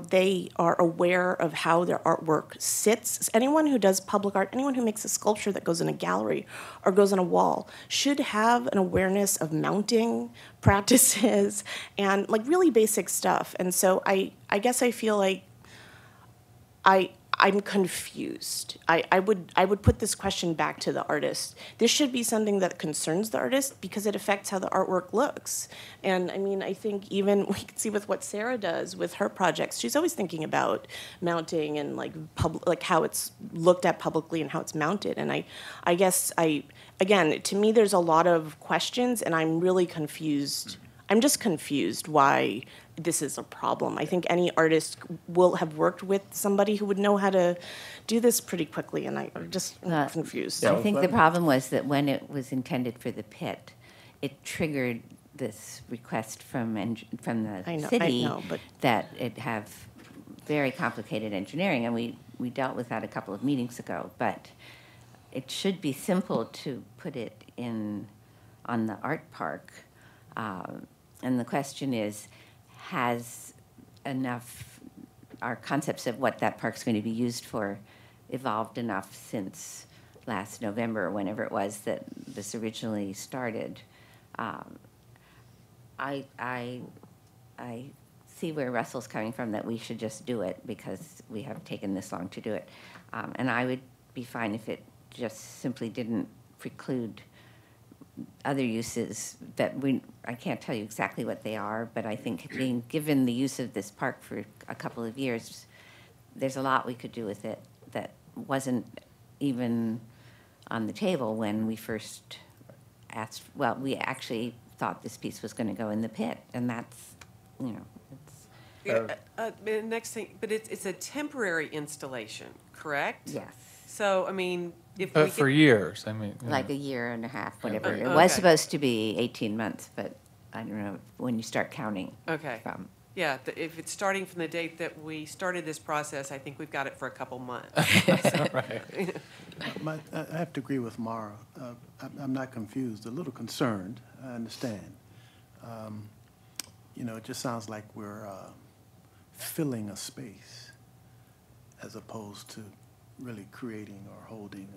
they are aware of how their artwork sits. Anyone who does public art, anyone who makes a sculpture that goes in a gallery or goes on a wall, should have an awareness of mounting practices and like really basic stuff. And so I guess I feel like I'm confused. I would put this question back to the artist. This should be something that concerns the artist because it affects how the artwork looks. And I mean, I think even we can see with what Sarah does with her projects, she's always thinking about mounting and like how it's looked at publicly and how it's mounted. And I guess again, to me, there's a lot of questions, and I'm really confused. I'm just confused why this is a problem. I think any artist will have worked with somebody who would know how to do this pretty quickly, and I'm just confused. I think the problem was that when it was intended for the pit, it triggered this request from the city that it have very complicated engineering, and we dealt with that a couple of meetings ago. But it should be simple to put it on the art park. And the question is, has our concepts of what that park's going to be used for evolved enough since last November, or whenever it was that this originally started? I see where Russell's coming from, that we should just do it because we have taken this long to do it. And I would be fine if it just simply didn't preclude other uses that I can't tell you exactly what they are, but I think being given the use of this park for a couple of years, there's a lot we could do with it that wasn't even on the table when we first asked. Well, we actually thought this piece was going to go in the pit, and that's, you know, it's... Next thing, but it's a temporary installation, correct? Yes. So, I mean, But for years, I mean. Like a year and a half, whatever. Okay. It was supposed to be 18 months, but I don't know when you start counting. Okay. From. Yeah, if it's starting from the date that we started this process, I think we've got it for a couple months. Right. I have to agree with Mara. I'm not confused, a little concerned, I understand. You know, it just sounds like we're filling a space as opposed to really creating or holding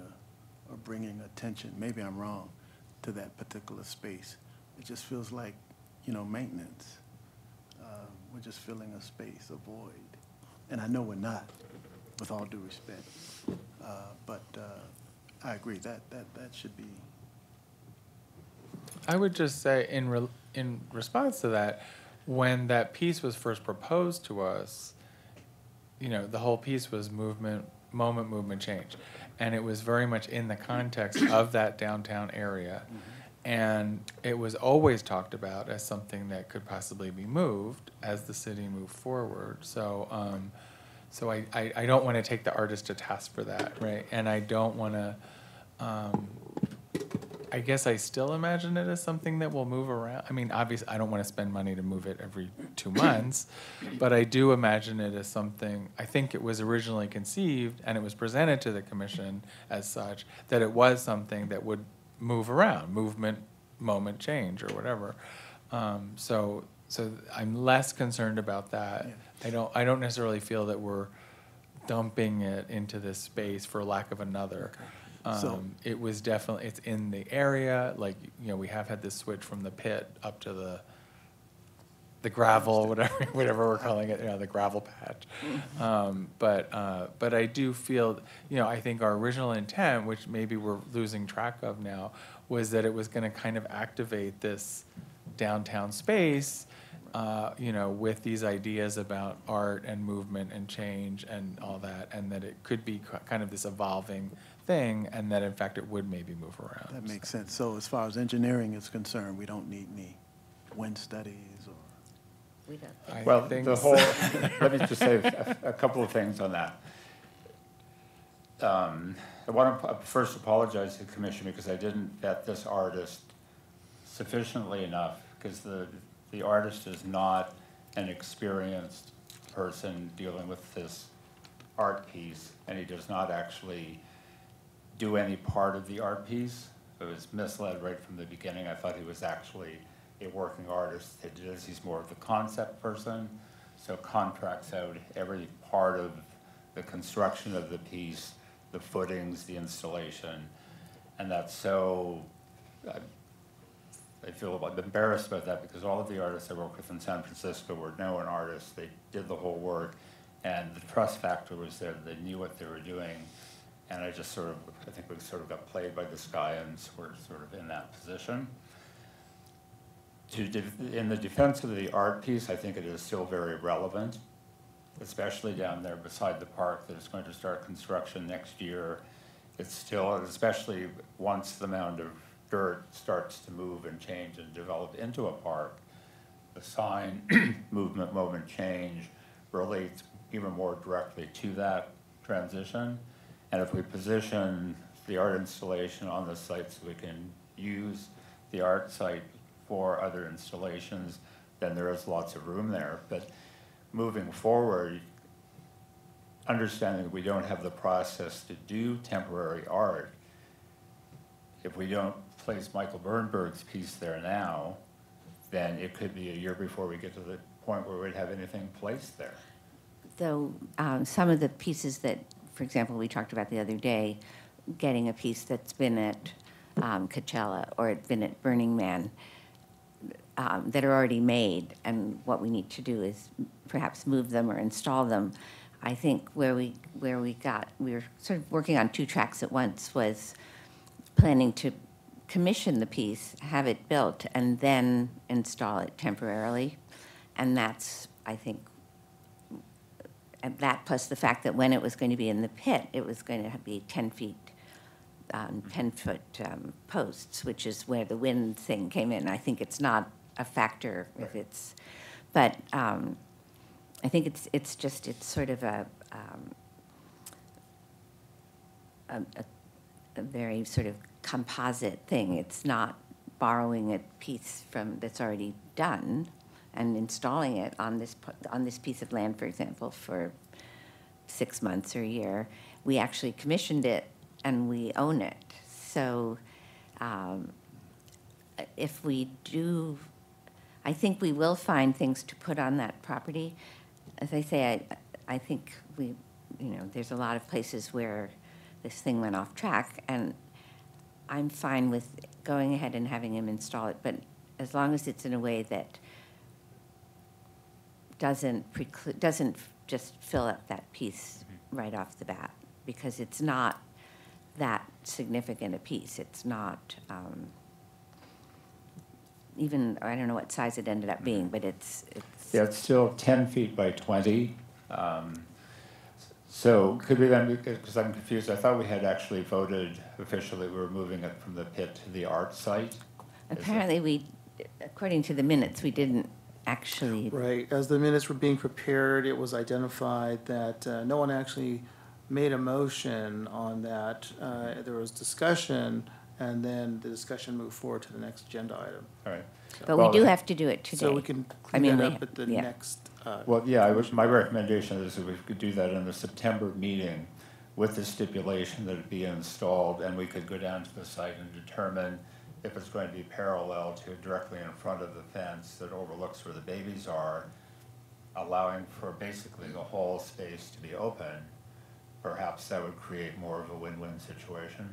or bringing attention, maybe I'm wrong, to that particular space. It just feels like, you know, maintenance. We're just filling a space, a void. And I know we're not, with all due respect. But I agree, that should be. I would just say in response to that, when that piece was first proposed to us, you know, the whole piece was movement, change. And it was very much in the context of that downtown area. Mm-hmm. And it was always talked about as something that could possibly be moved as the city moved forward. So I don't want to take the artist to task for that, right? And I don't want to, I guess I still imagine it as something that will move around. I mean, obviously, I don't want to spend money to move it every 2 months, but I do imagine it as something, I think it was originally conceived and it was presented to the commission as such, that it was something that would move around, moment change or whatever. So I'm less concerned about that. Yeah. I don't necessarily feel that we're dumping it into this space for lack of another. Okay. It was definitely, it's in the area, like, you know, we have had this switch from the pit up to the gravel, whatever we're calling it, you know, the gravel patch. But I do feel, you know, I think our original intent, which maybe we're losing track of now, was that it was going to kind of activate this downtown space you know, with these ideas about art and movement and change and all that, and that it could be kind of this evolving thing, and that in fact it would maybe move around. That makes sense. So as far as engineering is concerned, we don't need any wind studies or? We don't. I Well, think the whole, let me just say a couple of things on that. I want to first apologize to the commission because I didn't vet this artist sufficiently enough, because the artist is not an experienced person dealing with this art piece, and he does not actually do any part of the art piece. I was misled right from the beginning. I thought he was actually a working artist. It is, he's more of the concept person, so contracts out every part of the construction of the piece, the footings, the installation, and that's so, I feel embarrassed about that because all of the artists I work with in San Francisco were known artists. They did the whole work, and the trust factor was there. They knew what they were doing, and I just sort of, I think we sort of got played by this guy, and we're sort of in that position. In the defense of the art piece, I think it is still very relevant, especially down there beside the park that is going to start construction next year. It's still, especially once the mound of dirt starts to move and change and develop into a park, the sign moment change relates even more directly to that transition. And if we position the art installation on the site so we can use the art site for other installations, then there is lots of room there. But moving forward, understanding that we don't have the process to do temporary art, if we don't place Michael Bernberg's piece there now, then it could be a year before we get to the point where we'd have anything placed there. Though some of the pieces that, for example, we talked about the other day, getting a piece that's been at Coachella or been at Burning Man, that are already made, and what we need to do is perhaps move them or install them. I think where we were sort of working on two tracks at once was planning to commission the piece, have it built, and then install it temporarily. And that's, I think, and that plus the fact that when it was going to be in the pit, it was going to be 10 feet, 10-foot posts, which is where the wind thing came in. I think it's not a factor if it's, but I think it's sort of a very sort of composite thing. It's not borrowing a piece from that's already done and installing it on this piece of land, for example, for 6 months or a year. We actually commissioned it and we own it. So if we do, I think we will find things to put on that property. As I say, I think there's a lot of places where this thing went off track, and I'm fine with going ahead and having him install it, but as long as it's in a way that doesn't just fill up that piece right off the bat, because it's not that significant a piece. It's not even, I don't know what size it ended up being, but it's Yeah, it's still 10 feet by 20. So could we then, because I'm confused, I thought we had actually voted officially we were moving it from the pit to the art site. apparently according to the minutes, we didn't actually. Right, as the minutes were being prepared, it was identified that no one actually made a motion on that. There was discussion, and then the discussion moved forward to the next agenda item. All right. But Well, we do have to do it today. So we can I clean mean, that we- up at the yeah. next. Well, yeah, my recommendation is that we could do that in the September meeting with the stipulation that it be installed, and we could go down to the site and determine if it's going to be parallel to directly in front of the fence that overlooks where the babies are, allowing for basically the whole space to be open. Perhaps that would create more of a win-win situation.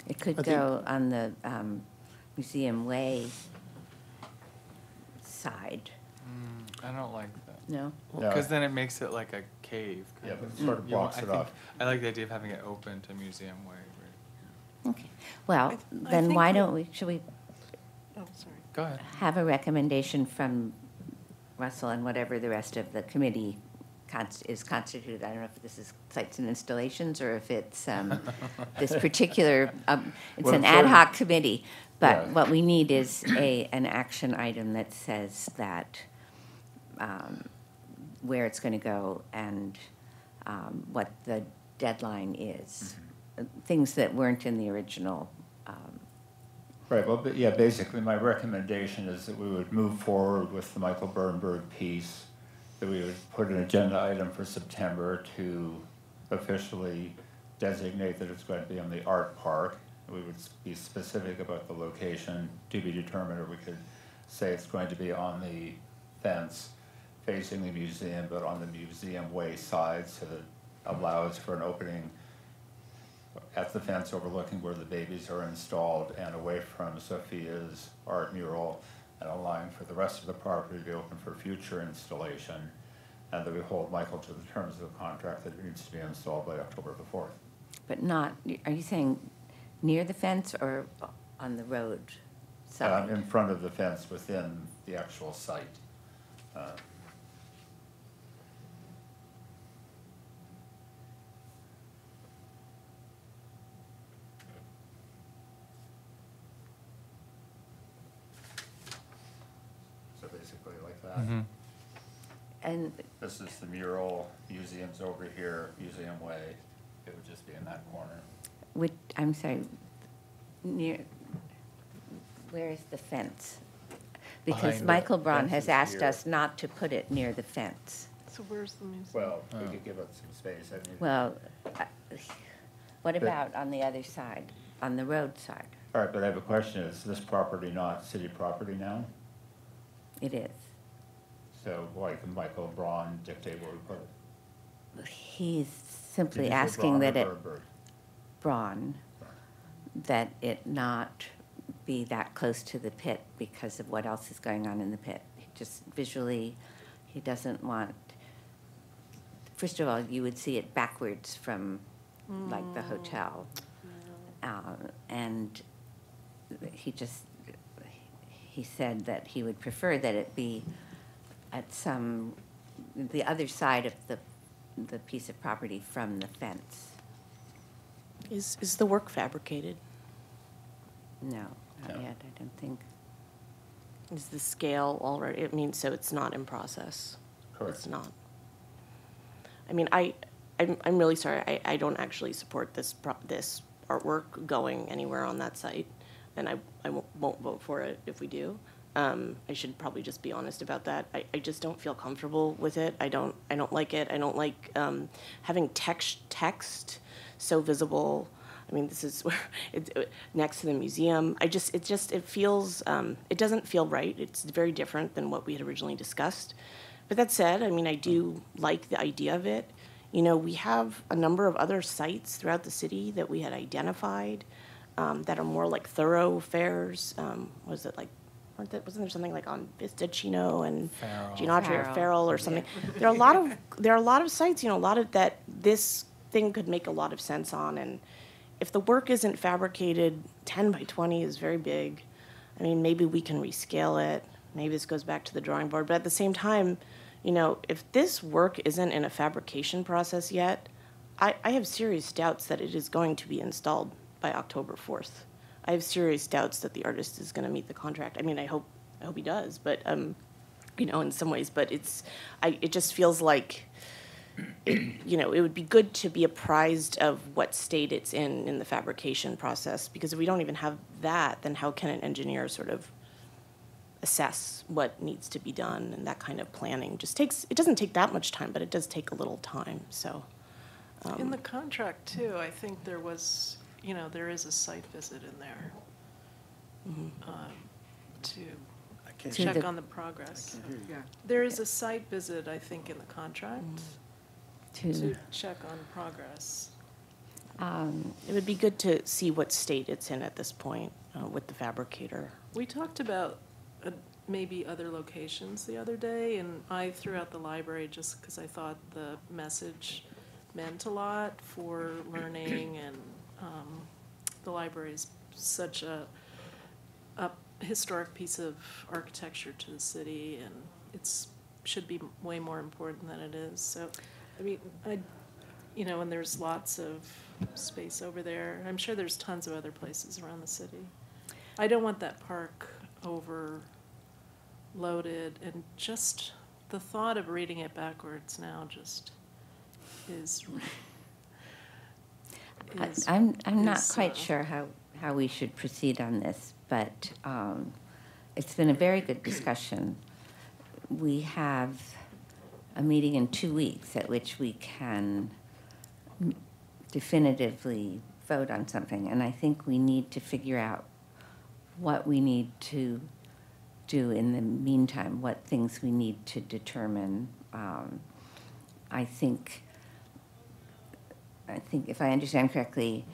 It could I think- go on the Museum Way side, I don't like that. no? No. Because then it makes it like a cave. kind Yeah, of. but it sort of You want- blocks I it think- off. I like the idea of having it open to Museum Way. Okay, well, I then think why we- don't we, should we Oh, sorry. Go ahead. have a recommendation from Russell and whatever the rest of the committee is constituted. I don't know if this is sites and installations or if it's this particular, it's Well, an so- ad hoc committee. But Yeah. what we need is an action item that says that where it's going to go and what the deadline is. Things that weren't in the original. Right, well, but yeah, basically my recommendation is that we would move forward with the Michael Bernberg piece, that we would put an agenda item for September to officially designate that it's going to be on the art park. We would be specific about the location to be determined, or we could say it's going to be on the fence facing the museum, but on the museum way side, so that allows for an opening at the fence overlooking where the babies are installed and away from Sophia's art mural, and allowing for the rest of the property to be open for future installation, and that we hold Michael to the terms of the contract that it needs to be installed by October the 4th. But not, are you saying near the fence or on the road side? In front of the fence within the actual site. So basically like that. And This is the mural, museum's over here, Museum Way. It would just be in that corner. I'm sorry, near, where is the fence? Because Behind the Michael Braun fence has is asked here. us not to put it near the fence. So where's the museum? Well, we could give it some space. I mean, Well, what But- about on the other side, on the road side? all right, but I have a question. Is this property not city property now? It is. So why can Michael Braun dictate where we put it? He's Did simply you say asking Braun or that it, Bernberg? Braun, that it not be that close to the pit because of what else is going on in the pit. He just visually, he doesn't want, first of all, you would see it backwards from like the hotel. And he said that he would prefer that it be at the other side of the piece of property from the fence. Is the work fabricated? No, not No. yet, I don't think. Is the scale already, it means, so it's not in process? Correct. It's not. I mean, I'm really sorry, I don't actually support this artwork going anywhere on that site, and I won't vote for it if we do. I should probably just be honest about that. I just don't feel comfortable with it. I don't like it. I don't like having text so visible. I mean, this is where next to the museum. It feels, it doesn't feel right. It's very different than what we had originally discussed. But that said, I mean, I do like the idea of it. You know, we have a number of other sites throughout the city that we had identified that are more like thoroughfares. Was it like, wasn't there something like on Vistachino and Farrell. Geometry or Farrell or something? There are a lot of sites, you know, a lot of that this thing could make a lot of sense on. And if the work isn't fabricated, 10 by 20 is very big. I mean, maybe we can rescale it. Maybe this goes back to the drawing board. But at the same time, you know, if this work isn't in a fabrication process yet, I have serious doubts that it is going to be installed by October 4th. I have serious doubts that the artist is going to meet the contract. I mean, I hope he does, but you know, in some ways. But it just feels like, you know, it would be good to be apprised of what state it's in the fabrication process. Because if we don't even have that, then how can an engineer sort of assess what needs to be done? And that kind of planning just takes. It doesn't take that much time, but it does take a little time. So. In the contract too, I think there was, you know, there is a site visit in there to I can't To hear check the- on the progress. you. There is a site visit, I think, in the contract to check on progress. It would be good to see what state it's in at this point with the fabricator. We talked about maybe other locations the other day, and I threw out the library just because I thought the message meant a lot for learning, and the library is such a historic piece of architecture to the city, and it's should be way more important than it is. So, I mean, and there's lots of space over there. I'm sure there's tons of other places around the city. I don't want that park overloaded, and just the thought of reading it backwards now just is. I'm not is, quite sure how we should proceed on this, but it's been a very good discussion. We have a meeting in 2 weeks at which we can definitively vote on something, and I think we need to figure out what we need to do in the meantime, what things we need to determine. I think if I understand correctly,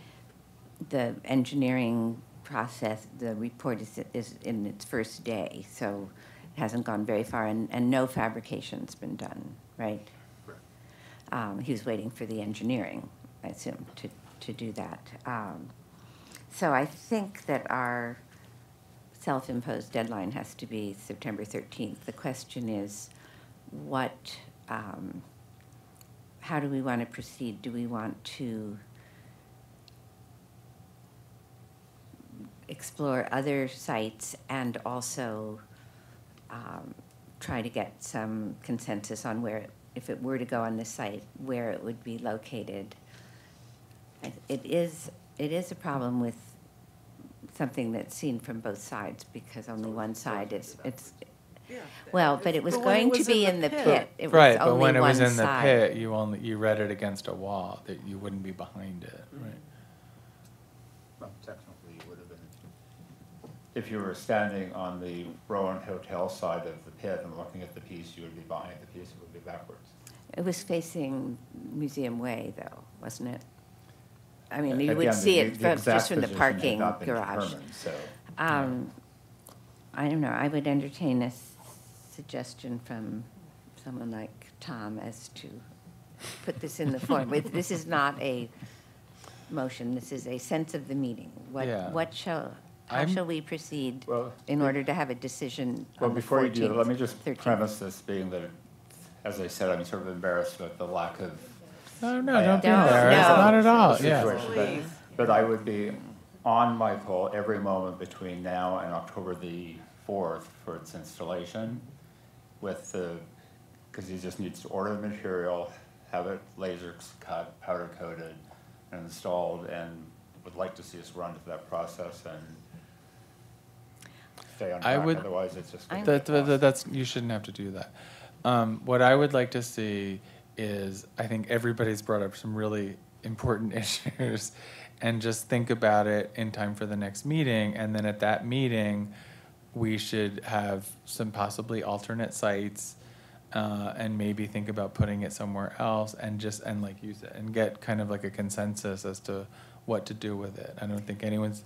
the engineering process, the report is in its first day, so it hasn't gone very far, and no fabrication's been done, right? He was waiting for the engineering, I assume, to do that. So I think that our self-imposed deadline has to be September 13th. The question is, how do we want to proceed? Do we want to explore other sites and also try to get some consensus on where, if it were to go on this site, where it would be located? It is a problem with something that's seen from both sides, because only one side is, well, but it was But when it going to was be in in the the pit. pit. It was Right, but only when it was one in the side. pit, you read it against a wall, that you wouldn't be behind it, right? Well, technically, you would have been, if you were standing on the Rowan Hotel side of the pit and looking at the piece, you would be behind the piece, it would be backwards. It was facing Museum Way, though, wasn't it? I mean, you would Again, see it the exact just from the position had parking not been garage. determined, So, I don't know, I would entertain a suggestion from someone like Tom as to put this in the form. This is not a motion, this is a sense of the meeting. Yeah. How shall we proceed Well, in order to have a decision well, on the 14th? before you do that, let me just 13th? premise this being that, as I said, I'm sort of embarrassed with the lack of No, don't be No, embarrassed, no. not at all, situation, yeah. but I would be on my pole every moment between now and October the 4th for its installation with because he just needs to order the material, have it laser cut, powder coated, and installed, and would like to see us run through that process and stay on I track, would- otherwise it's just. gonna I'm- be a cost. That's, you shouldn't have to do that. What I would like to see is, I think everybody's brought up some really important issues, and just think about it in time for the next meeting, and then at that meeting, we should have some possibly alternate sites, and maybe think about putting it somewhere else, and like you said, and get kind of like a consensus as to what to do with it. I don't think anyone's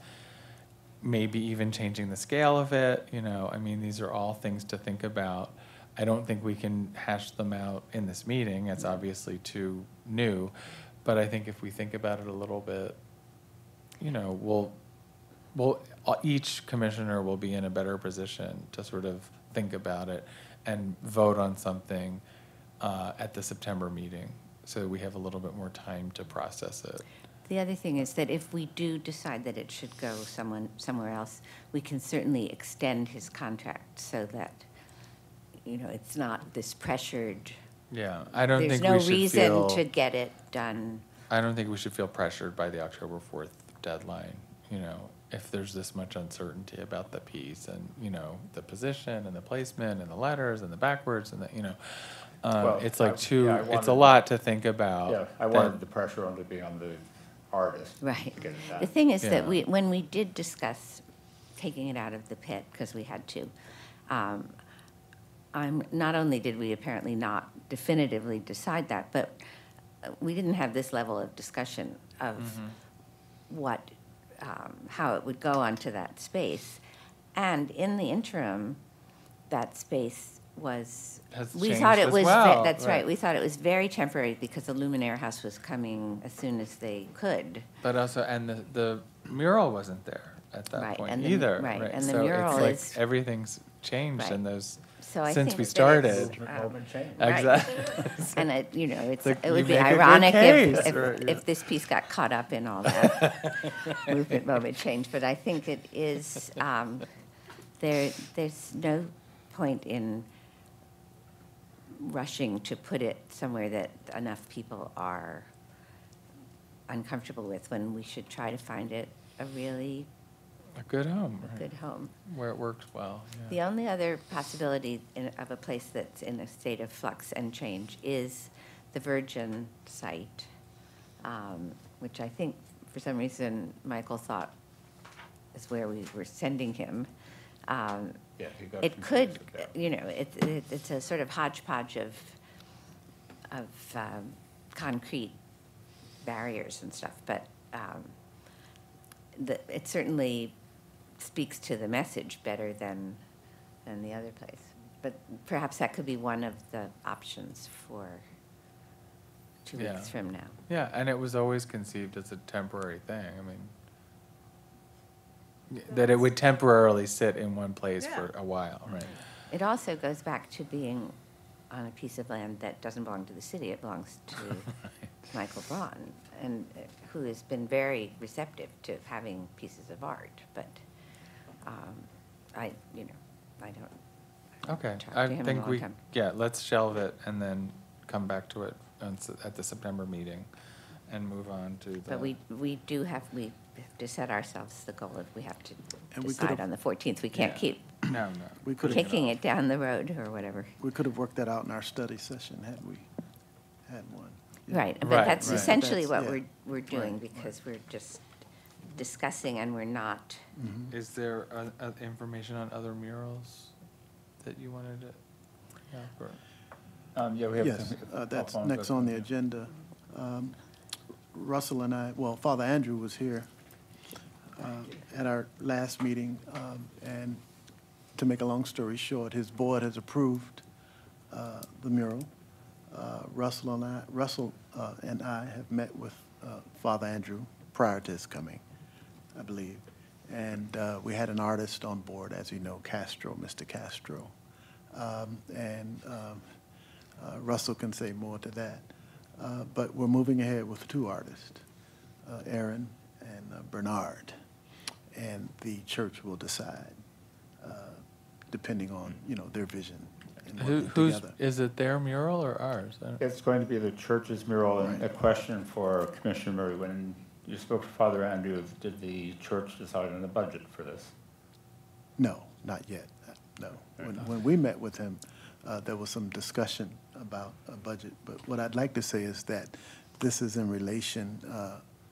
maybe even changing the scale of it, I mean, these are all things to think about. I don't think we can hash them out in this meeting, it's obviously too new, but I think if we think about it a little bit, each commissioner will be in a better position to sort of think about it and vote on something at the September meeting, so we have a little bit more time to process it. The other thing is that if we do decide that it should go somewhere else, we can certainly extend his contract so that, it's not this pressured. Yeah, I don't There's think no we should reason feel. to get it done. I don't think we should feel pressured by the October 4th deadline, if there's this much uncertainty about the piece and, the position and the placement and the letters and the backwards and Well, it's like I it's a wanted- lot to think about. Yeah, I wanted the pressure on to be on the artist. Right. To get it done. The thing is that Yeah. when we did discuss taking it out of the pit, because we had to, not only did we apparently not definitively decide that, but we didn't have this level of discussion of how it would go onto that space. And in the interim, that space was, Has we thought changed it as was, well, that's right. right, we thought it was very temporary because the Luminaire House was coming as soon as they could. But also, and the mural wasn't there at that Right, point and the- either. right, and the So mural it's like is- everything's changed Right. in those So I since think we that started. it's, Moment change. Right. Exactly. And it, you know, it's, Like, it you would be make a good ironic case, if, right, yeah. if this piece got caught up in all that movement, moment, change. But I think it is, there's no point in rushing to put it somewhere that enough people are uncomfortable with, when we should try to find it a really A good home, right? good home. Where it works well, The yeah. only other possibility of a place that's in a state of flux and change is the Virgin site, which I think for some reason Michael thought is where we were sending him. Yeah, he got It could, confused, yeah. you know, it's a sort of hodgepodge of concrete barriers and stuff, but it certainly speaks to the message better than the other place. But perhaps that could be one of the options for 2 Yeah. weeks from now. Yeah, and it was always conceived as a temporary thing. I mean, that it would temporarily sit in one place for a while, right? It also goes back to being on a piece of land that doesn't belong to the city. It belongs to Michael Braun, and who has been very receptive to having pieces of art. But I don't. Okay, talked I to him in a think long we, time. yeah, let's shelve it and then come back to it at the September meeting and move on to the. But we have to set ourselves the goal of we have to And we decide could've- on the 14th. We can't Yeah. keep No, no. We could have, kicking it down the road or whatever. we could have worked that out in our study session had we had one. Yeah. Right, but Right, that's right. essentially what That's- we're doing, Right, because we're just discussing and we're not. Is there information on other murals that you wanted to bring up, or? Yeah, we have. Yes, that's Alphonse, next on the yeah. agenda. Russell and I, well, Father Andrew was here at our last meeting, and to make a long story short, his board has approved the mural. Russell and I have met with Father Andrew prior to his coming, I believe. And we had an artist on board, as you know, Mr. Castro. Russell can say more to that. But we're moving ahead with 2 artists, Aaron and Bernard. And the church will decide, depending on, their vision. and working together. Is it their mural or ours? I don't- It's going to be the church's mural, and Right. a question for Commissioner Murray. When you spoke to Father Andrew, did the church decide on the budget for this? No, not yet, no. When we met with him, there was some discussion about a budget, but what I'd like to say is that this is in relation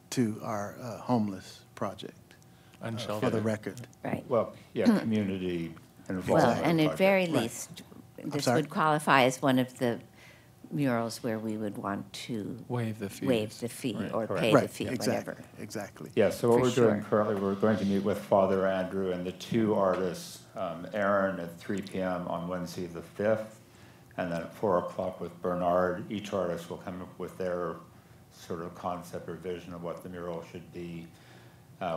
to our homeless project, for Unsheltered. the record. Right. Well, yeah, community involved. Well, and at very Right. least, this sorry? would qualify as one of the murals where we would want to Waive the fees. waive the fee Right, or correct. pay the Right, fee, exactly, whatever. exactly. Yeah, so what For we're doing sure. currently, we're going to meet with Father Andrew and the 2 artists, Aaron at 3 p.m. on Wednesday the 5th, and then at 4 o'clock with Bernard. Each artist will come up with their sort of concept or vision of what the mural should be.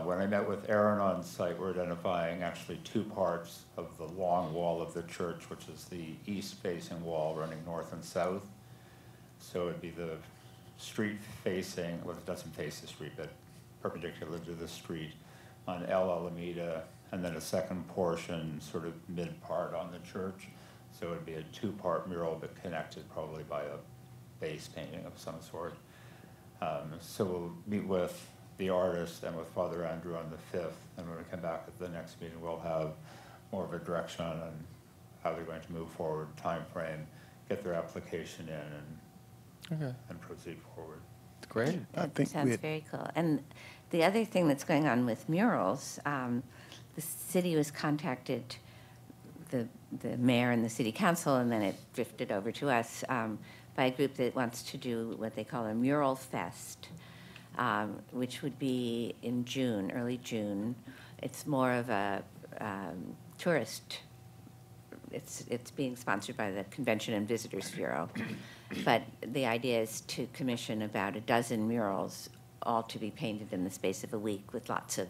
When I met with Aaron on site, we're identifying actually 2 parts of the long wall of the church, which is the east-facing wall running north and south. So it'd be the street facing, well, it doesn't face the street, but perpendicular to the street on El Alameda, and then a second portion, sort of mid-part on the church. So it'd be a 2-part mural, but connected probably by a base painting of some sort. So we'll meet with the artist and with Father Andrew on the 5th, and when we come back at the next meeting, we'll have more of a direction on how they're going to move forward, time frame, get their application in, Okay, and proceed forward. great. I That think we sounds had- very cool. And the other thing that's going on with murals, the city was contacted, the mayor and the city council, and then it drifted over to us, by a group that wants to do what they call a mural fest, which would be in June, early June. It's more of a tourist, it's being sponsored by the Convention and Visitors Bureau. But the idea is to commission about a dozen murals, all to be painted in the space of a week, with lots of,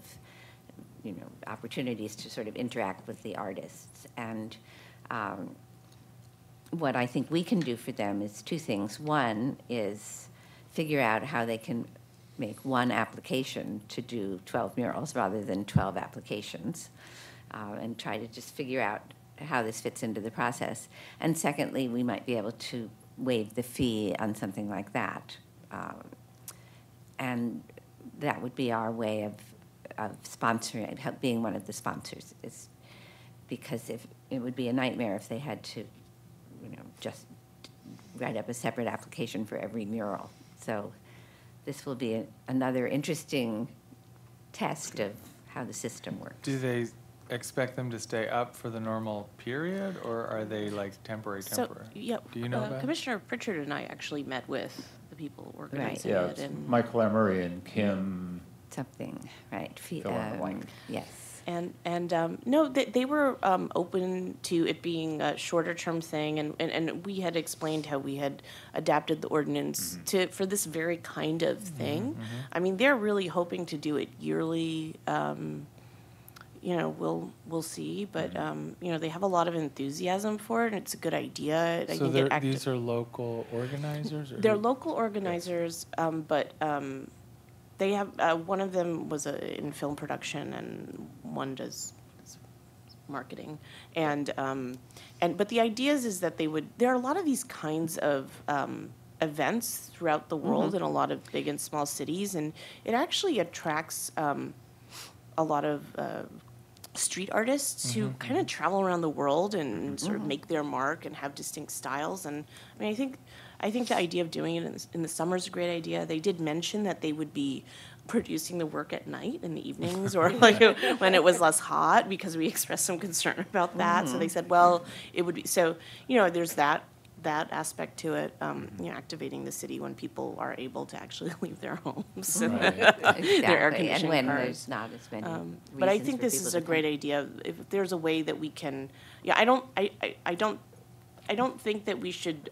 opportunities to sort of interact with the artists. And what I think we can do for them is two things. One is figure out how they can make one application to do 12 murals rather than 12 applications, and try to just figure out how this fits into the process. And secondly, we might be able to waive the fee on something like that. And that would be our way of sponsoring, being one of the sponsors, is because if it would be a nightmare if they had to, just write up a separate application for every mural. So this will be another interesting test of how the system works. Do they expect them to stay up for the normal period, or are they like temporary? So, yeah, Do you know about it? Commissioner Pritchard and I actually met with the people organizing Yeah, it, it's and Michael Emery and Kim. Something, right? Fill in the blank. Yes. no, they were open to it being a shorter term thing, and we had explained how we had adapted the ordinance for this very kind of thing. I mean, they're really hoping to do it yearly. We'll see, but they have a lot of enthusiasm for it, and it's a good idea. So these are local organizers? Or They're local organizers, but they have one of them was in film production, and one does marketing, but the idea is that there are a lot of these kinds of events throughout the world in a lot of big and small cities, and it actually attracts a lot of street artists who kind of travel around the world and sort of make their mark and have distinct styles. And I mean, I think the idea of doing it in the summer is a great idea. They did mention that they would be producing the work at night in the evenings or like when it was less hot, because we expressed some concern about that. So they said, well, it would be, so, there's that aspect to it, activating the city when people are able to actually leave their homes. Right. Their air Exactly, and conditioning when cars. there's not as many But I reasons think for this people is to a great come. idea. If there's a way that we can, I don't think that we should.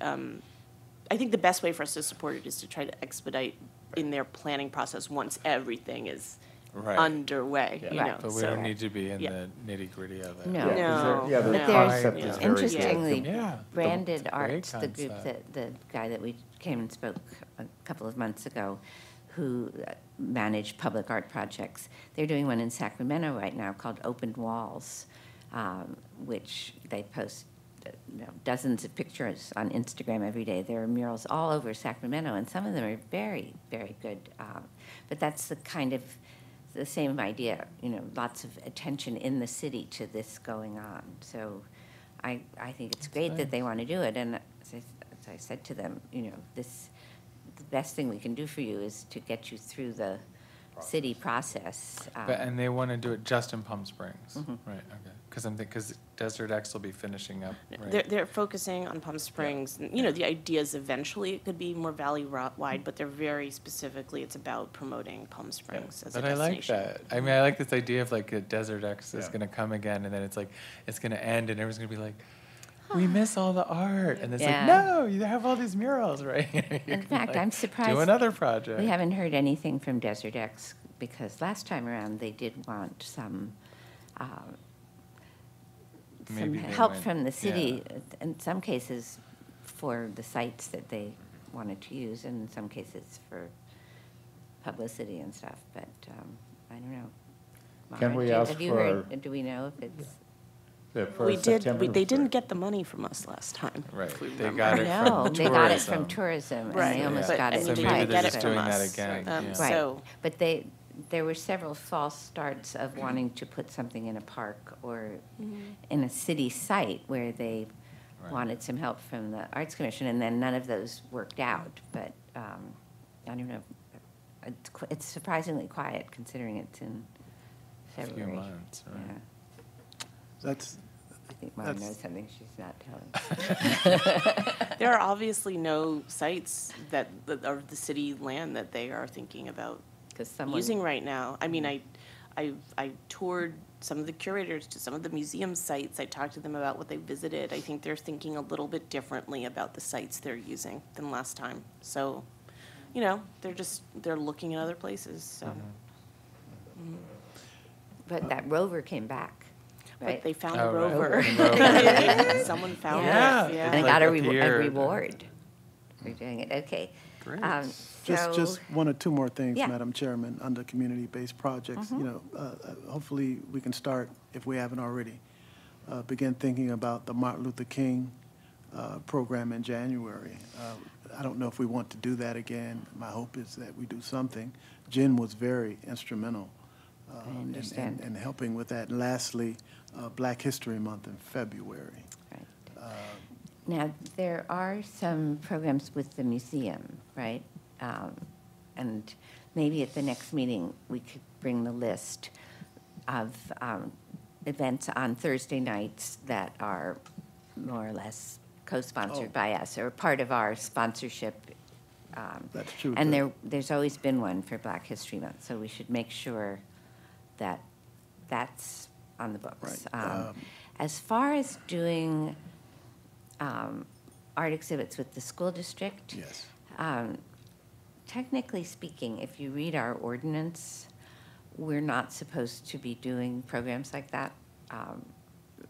I think the best way for us to support it is to try to expedite in their planning process once everything is Right. underway. Right. But we so- don't need to be in Yeah. the nitty-gritty of it. No. No. Yeah, the But concept there's is very good. interestingly Yeah. Branded Great Arts, the group concept. the guy that we came and spoke a couple of months ago, who manage public art projects. They're doing one in Sacramento right now called Open Walls, which they post dozens of pictures on Instagram every day. There are murals all over Sacramento, and some of them are very, very good. But that's the same idea, lots of attention in the city to this going on. So I think it's great that they want to do it. And as I said to them, the best thing we can do for you is to get you through the city process. And they want to do it just in Palm Springs, right? Okay. Because Desert X will be finishing up. Right? They're focusing on Palm Springs. The idea is eventually it could be more valley-wide, but they're very specifically, it's about promoting Palm Springs as a But I like destination. that. I mean, I like this idea of like a Desert X is Yeah. going to come again, and then it's going to end, and everyone's going to be like, we miss all the art. And it's Yeah. like, no, you have all these murals, right? You In can, fact, like, I'm surprised do another project. we haven't heard anything from Desert X, because last time around they did want some Maybe they help went- from the city, in some cases for the sites that they wanted to use, and in some cases for publicity and stuff, but I don't know. Can Mara, we ask have you for- heard, do we know if it's? They didn't get the money from us last time. Right. if we They remember. got it No, from they got it tourism. from tourism, and Right, they almost but, got I it mean, So they maybe didn't they're get just it from doing that us. again. Right, So, but there were several false starts of wanting to put something in a park or in a city site where they Right. wanted some help from the Arts Commission, and then none of those worked out. But I don't know, it's surprisingly quiet considering it's in A few February. months, right? Yeah, That's, I think Mara That's- knows something she's not telling. there are obviously no sites that are the city land that they are thinking about Because someone. using right now. I mean, I toured some of the curators to some of the museum sites. I talked to them about what they visited. I think they're thinking a little bit differently about the sites they're using than last time. So, they're looking in other places, so. But that rover came back. right? But they found Oh, a right. rover. The rover. Someone found Yeah. it, And I Like got a appeared. reward for doing it, okay. Great. Just one or two more things, Yeah. Madam Chairman, under community-based projects. You know, hopefully we can start, if we haven't already, begin thinking about the Martin Luther King program in January. I don't know if we want to do that again. My hope is that we do something. Jen was very instrumental understand. in helping with that. And lastly, Black History Month in February. Right. Now, there are some programs with the museum, right? And maybe at the next meeting, we could bring the list of events on Thursday nights that are more or less co-sponsored by us, or part of our sponsorship. That's true. And there's always been one for Black History Month, so we should make sure that that's on the books. Right. As far as doing art exhibits with the school district, Yes. technically speaking, if you read our ordinance, we're not supposed to be doing programs like that,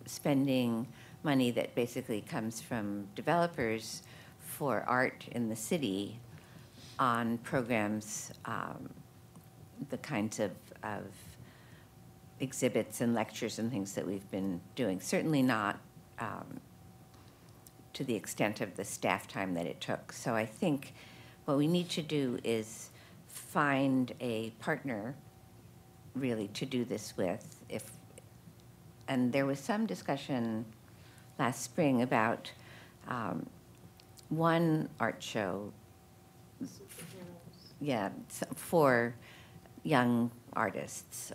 spending money that basically comes from developers for art in the city on programs, the kinds of exhibits and lectures and things that we've been doing. Certainly not to the extent of the staff time that it took. So I think what we need to do is find a partner, really, to do this with. And there was some discussion last spring about one art show, for young artists.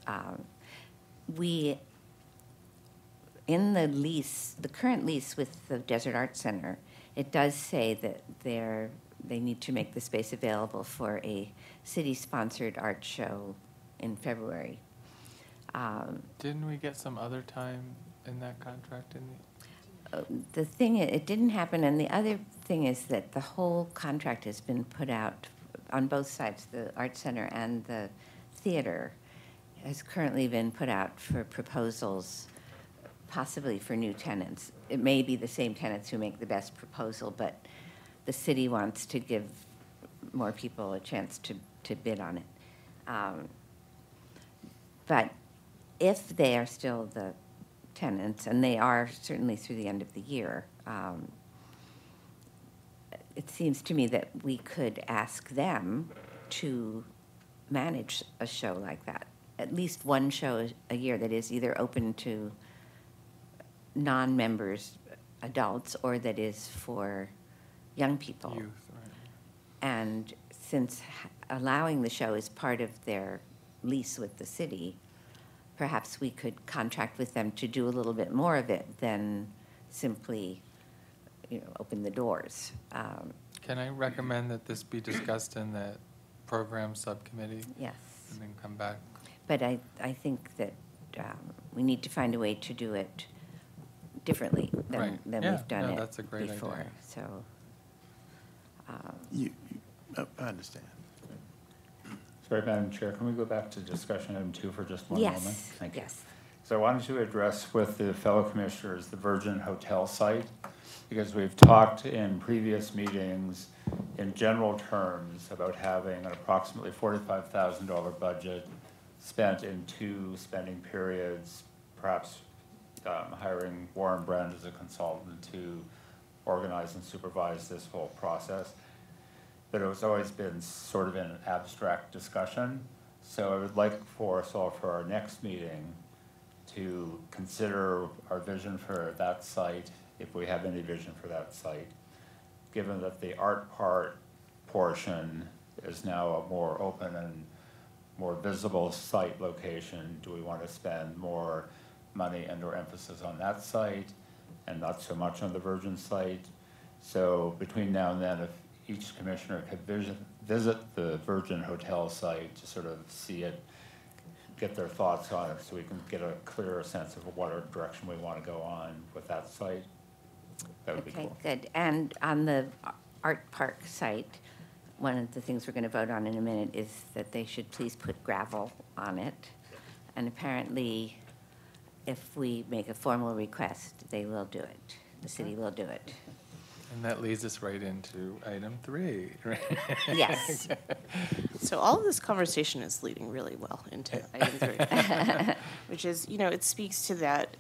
In the lease, the current lease with the Desert Arts Center, it does say that they need to make the space available for a city-sponsored art show in February. Didn't we get some other time in that contract? The thing, it didn't happen, and the other thing is that the whole contract has been put out on both sides, the Art Center and the theater has currently been put out for proposals, possibly for new tenants. It may be the same tenants who make the best proposal, but the city wants to give more people a chance to bid on it. But if they are still the tenants, and they are certainly through the end of the year, it seems to me that we could ask them to manage a show like that. At least one show a year that is either open to non-members, adults, or that is for young people. Youth, right. And since allowing the show is part of their lease with the city, perhaps we could contract with them to do a little bit more of it than simply, open the doors. Can I recommend that this be discussed in the program subcommittee Yes. and then come back? But I think that we need to find a way to do it differently than Right. than Yeah, we've done no, it that's a great before. idea. So, I understand. Sorry, Madam Chair, can we go back to discussion item 2 for just one moment? yes, Thank you. yes. So I wanted to address with the fellow commissioners the Virgin Hotel site, because we've talked in previous meetings in general terms about having an approximately $45,000 budget spent in 2 spending periods, perhaps hiring Warren Brand as a consultant to organize and supervise this whole process. But it was always been sort of an abstract discussion. So I would like for us all for our next meeting to consider our vision for that site, if we have any vision for that site. Given that the art part portion is now a more open and more visible site location, do we want to spend more money and or emphasis on that site and not so much on the Virgin site? So between now and then, if each commissioner could visit the Virgin Hotel site to sort of see it, get their thoughts on it, so we can get a clearer sense of what direction we want to go on with that site, that would be cool. Okay, good. And on the Art Park site, one of the things we're going to vote on in a minute is that they should please put gravel on it. And apparently, if we make a formal request, they will do it. The city will do it. And that leads us right into item 3, right? Yes. So all of this conversation is leading really well into item 3, which is, it speaks to that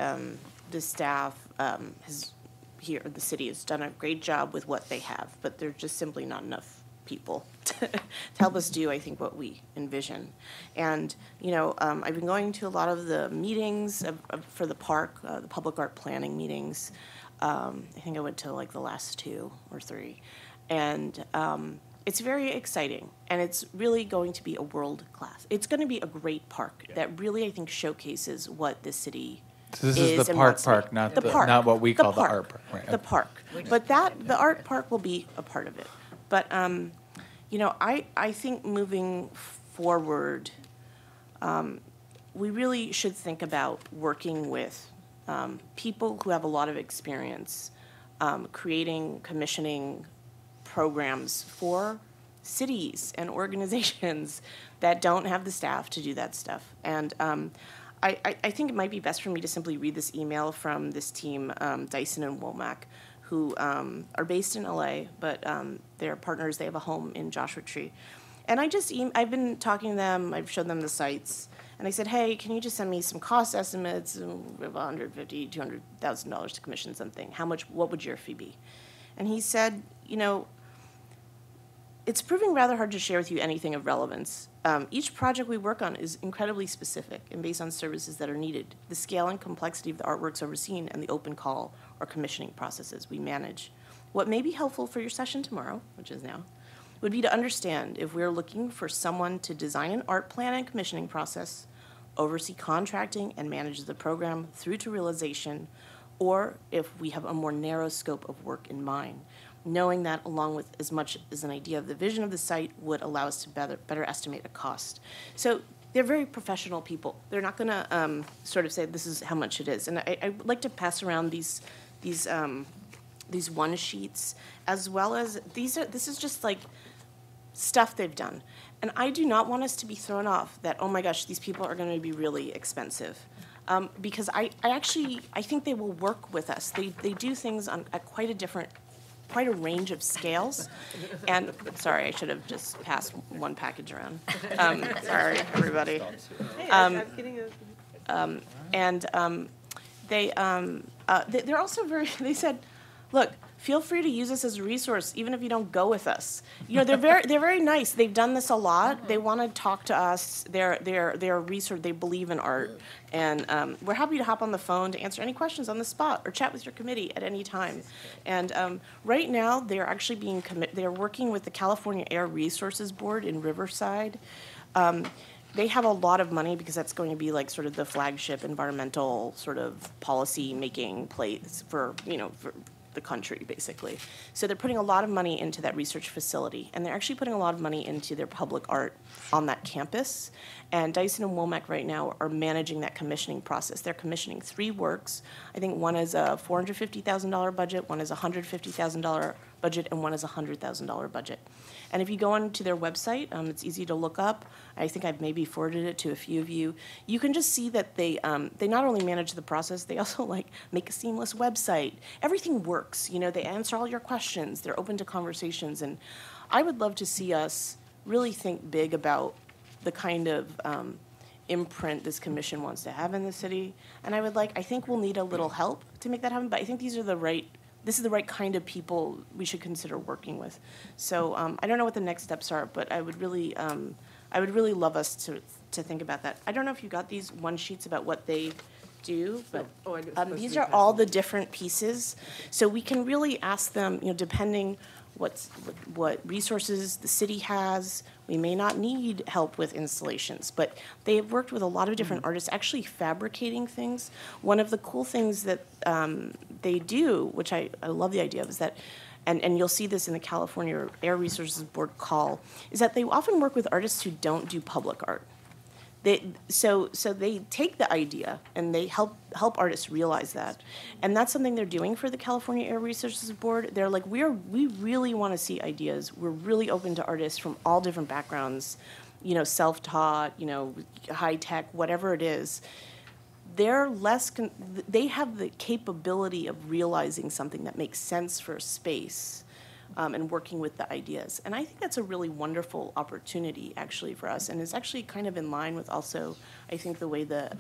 the staff has here, the city has done a great job with what they have, but there's just simply not enough people to help us do, I think, what we envision. And, I've been going to a lot of the meetings for the park, the public art planning meetings. I think I went to like the last 2 or 3. And it's very exciting. And it's really going to be a world class. It's going to be a great park that really, I think, showcases what this city So this is the and park wants to be. park, not The the, park. not what we The call the park. art park. Right. The park. But the art park will be a part of it. But, I think moving forward, we really should think about working with people who have a lot of experience creating, commissioning programs for cities and organizations that don't have the staff to do that stuff. And I think it might be best for me to simply read this email from this team, Dyson and Womack, who are based in LA, but they're partners. They have a home in Joshua Tree. And I've been talking to them. I've showed them the sites. And I said, hey, can you just send me some cost estimates of $150,000, $200,000 to commission something? What would your fee be? And he said, it's proving rather hard to share with you anything of relevance. Each project we work on is incredibly specific and based on services that are needed, the scale and complexity of the artworks overseen, and the open call or commissioning processes we manage. What may be helpful for your session tomorrow, which is now, would be to understand if we're looking for someone to design an art plan and commissioning process, oversee contracting and manage the program through to realization, or if we have a more narrow scope of work in mind, knowing that along with as much as an idea of the vision of the site would allow us to better estimate a cost. So they're very professional people. They're not going to sort of say this is how much it is. And I would like to pass around these one sheets, as well as this is just like stuff they've done. And I do not want us to be thrown off that, oh my gosh, these people are going to be really expensive. Because I think they will work with us. They do things at quite a range of scales. And, sorry, I should have just passed one package around. Sorry, everybody. Hey, I'm getting They're also they said, look, feel free to use this as a resource, even if you don't go with us. They're very nice. They've done this a lot. They want to talk to us. They're research. They believe in art, and we're happy to hop on the phone to answer any questions on the spot or chat with your committee at any time. And right now, they're actually they're working with the California Air Resources Board in Riverside. They have a lot of money because that's going to be like sort of the flagship environmental sort of policy making place for the country, basically. So they're putting a lot of money into that research facility, and they're actually putting a lot of money into their public art on that campus. And Dyson and Womack right now are managing that commissioning process. They're commissioning 3 works. I think one is a $450,000 budget, one is a $150,000 budget, and one is a $100,000 budget. And if you go onto their website, it's easy to look up. I think I've maybe forwarded it to a few of you. You can just see that they not only manage the process, they also make a seamless website. Everything works. They answer all your questions. They're open to conversations. And I would love to see us really think big about the kind of imprint this commission wants to have in the city. And I think we'll need a little help to make that happen. But I think this is the right kind of people we should consider working with. So I don't know what the next steps are, but I would really love us to think about that. I don't know if you got these one sheets about what they do, but these are all the different pieces. So we can really ask them, depending what resources the city has. We may not need help with installations, but they've worked with a lot of different artists actually fabricating things. One of the cool things that they do, which I love the idea of, is that, and you'll see this in the California Air Resources Board call, is that they often work with artists who don't do public art. So they take the idea and they help artists realize that, and that's something they're doing for the California Air Resources Board. They're like, we really want to see ideas. We're really open to artists from all different backgrounds, self-taught, high tech, whatever it is. they're less, they have the capability of realizing something that makes sense for a space, and working with the ideas. And I think that's a really wonderful opportunity, actually, for us, and it's actually kind of in line with also, I think, the way the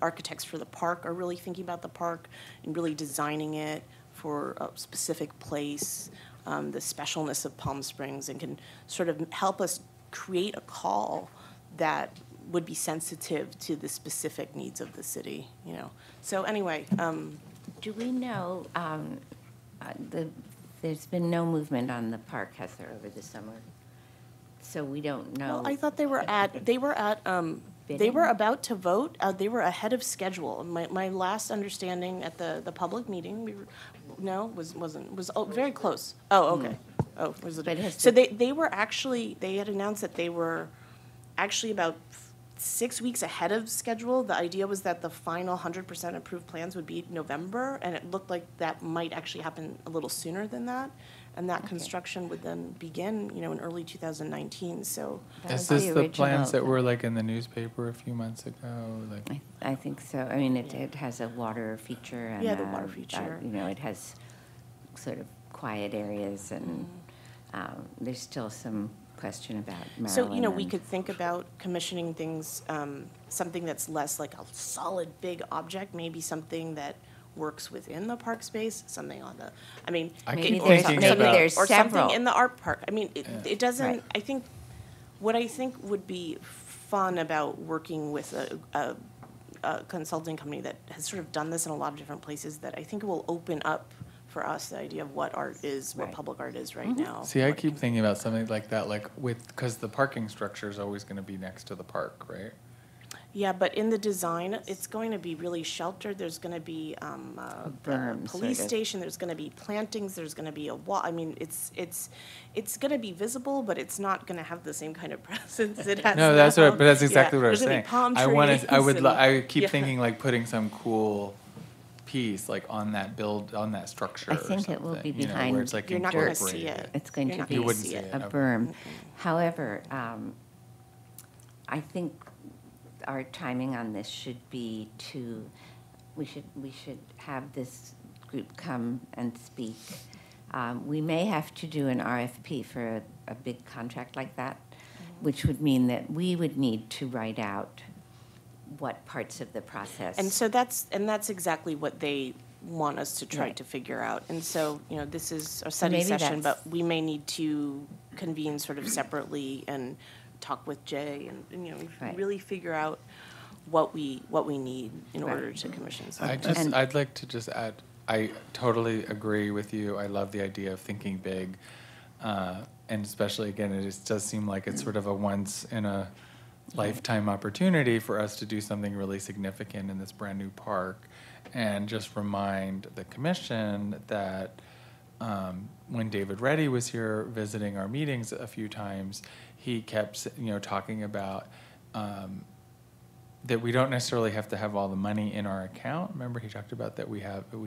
architects for the park are really thinking about the park and really designing it for a specific place, the specialness of Palm Springs, and can sort of help us create a call that would be sensitive to the specific needs of the city, you know. So anyway, Do we know, there's been no movement on the park, has there, over the summer? So we don't know. well, I thought they were they Bidding? were about to vote. They were ahead of schedule. My last understanding at the public meeting, was very close. Oh, okay. Oh, was it? But has So the- they were actually, they had announced that they were actually about 6 weeks ahead of schedule. The idea was that the final 100% approved plans would be November, and it looked like that might actually happen a little sooner than that. And that construction would then begin, in early 2019. So, That Is was this the plans original- that were like in the newspaper a few months ago? Like, I think so. I mean, it has a water feature and. Yeah, the water feature. It has sort of quiet areas and there's still some question about Maryland. so we and- could think about commissioning things, something that's less like a solid big object, maybe something that works within the park space, something on the, I Maybe keep there's- thinking maybe about. there's or several. something in the art park. It doesn't, Right. I think, what I think would be fun about working with a consulting company that has sort of done this in a lot of different places, that I think will open up for us the idea of what art is, what Right. public art is right now. See, I what it keep can- thinking about something like that, because the parking structure is always going to be next to the park, right? Yeah, but in the design, it's going to be really sheltered. There's going to be berm, police sort of. station. There's going to be plantings. There's going to be a wall. It's going to be visible, but it's not going to have the same kind of presence it has No, that's now. what, but that's exactly Yeah, what I was there's gonna saying. be palm I want trees to, and- I keep yeah. thinking like putting some cool piece like on that structure I or think it will something, be you know, behind where it's like You're not gonna incorporated. see it. It's going You're to not be You gonna wouldn't see see it. it. a Okay. berm. However, I think our timing on this should be we should have this group come and speak. We may have to do an RFP for a big contract like that, which would mean that we would need to write out what parts of the process. And so that's exactly what they want us to try Right. to figure out. And so, this is a study maybe session, that's- but we may need to convene sort of separately and talk with Jay and Right. really figure out what we need in Right. order to commission something. And- I'd like to just add, I totally agree with you. I love the idea of thinking big. And especially, again, it just does seem like it's sort of a once in a lifetime opportunity for us to do something really significant in this brand new park. And just remind the commission that when David Reddy was here visiting our meetings a few times, he kept, talking about that we don't necessarily have to have all the money in our account. Remember, he talked about that we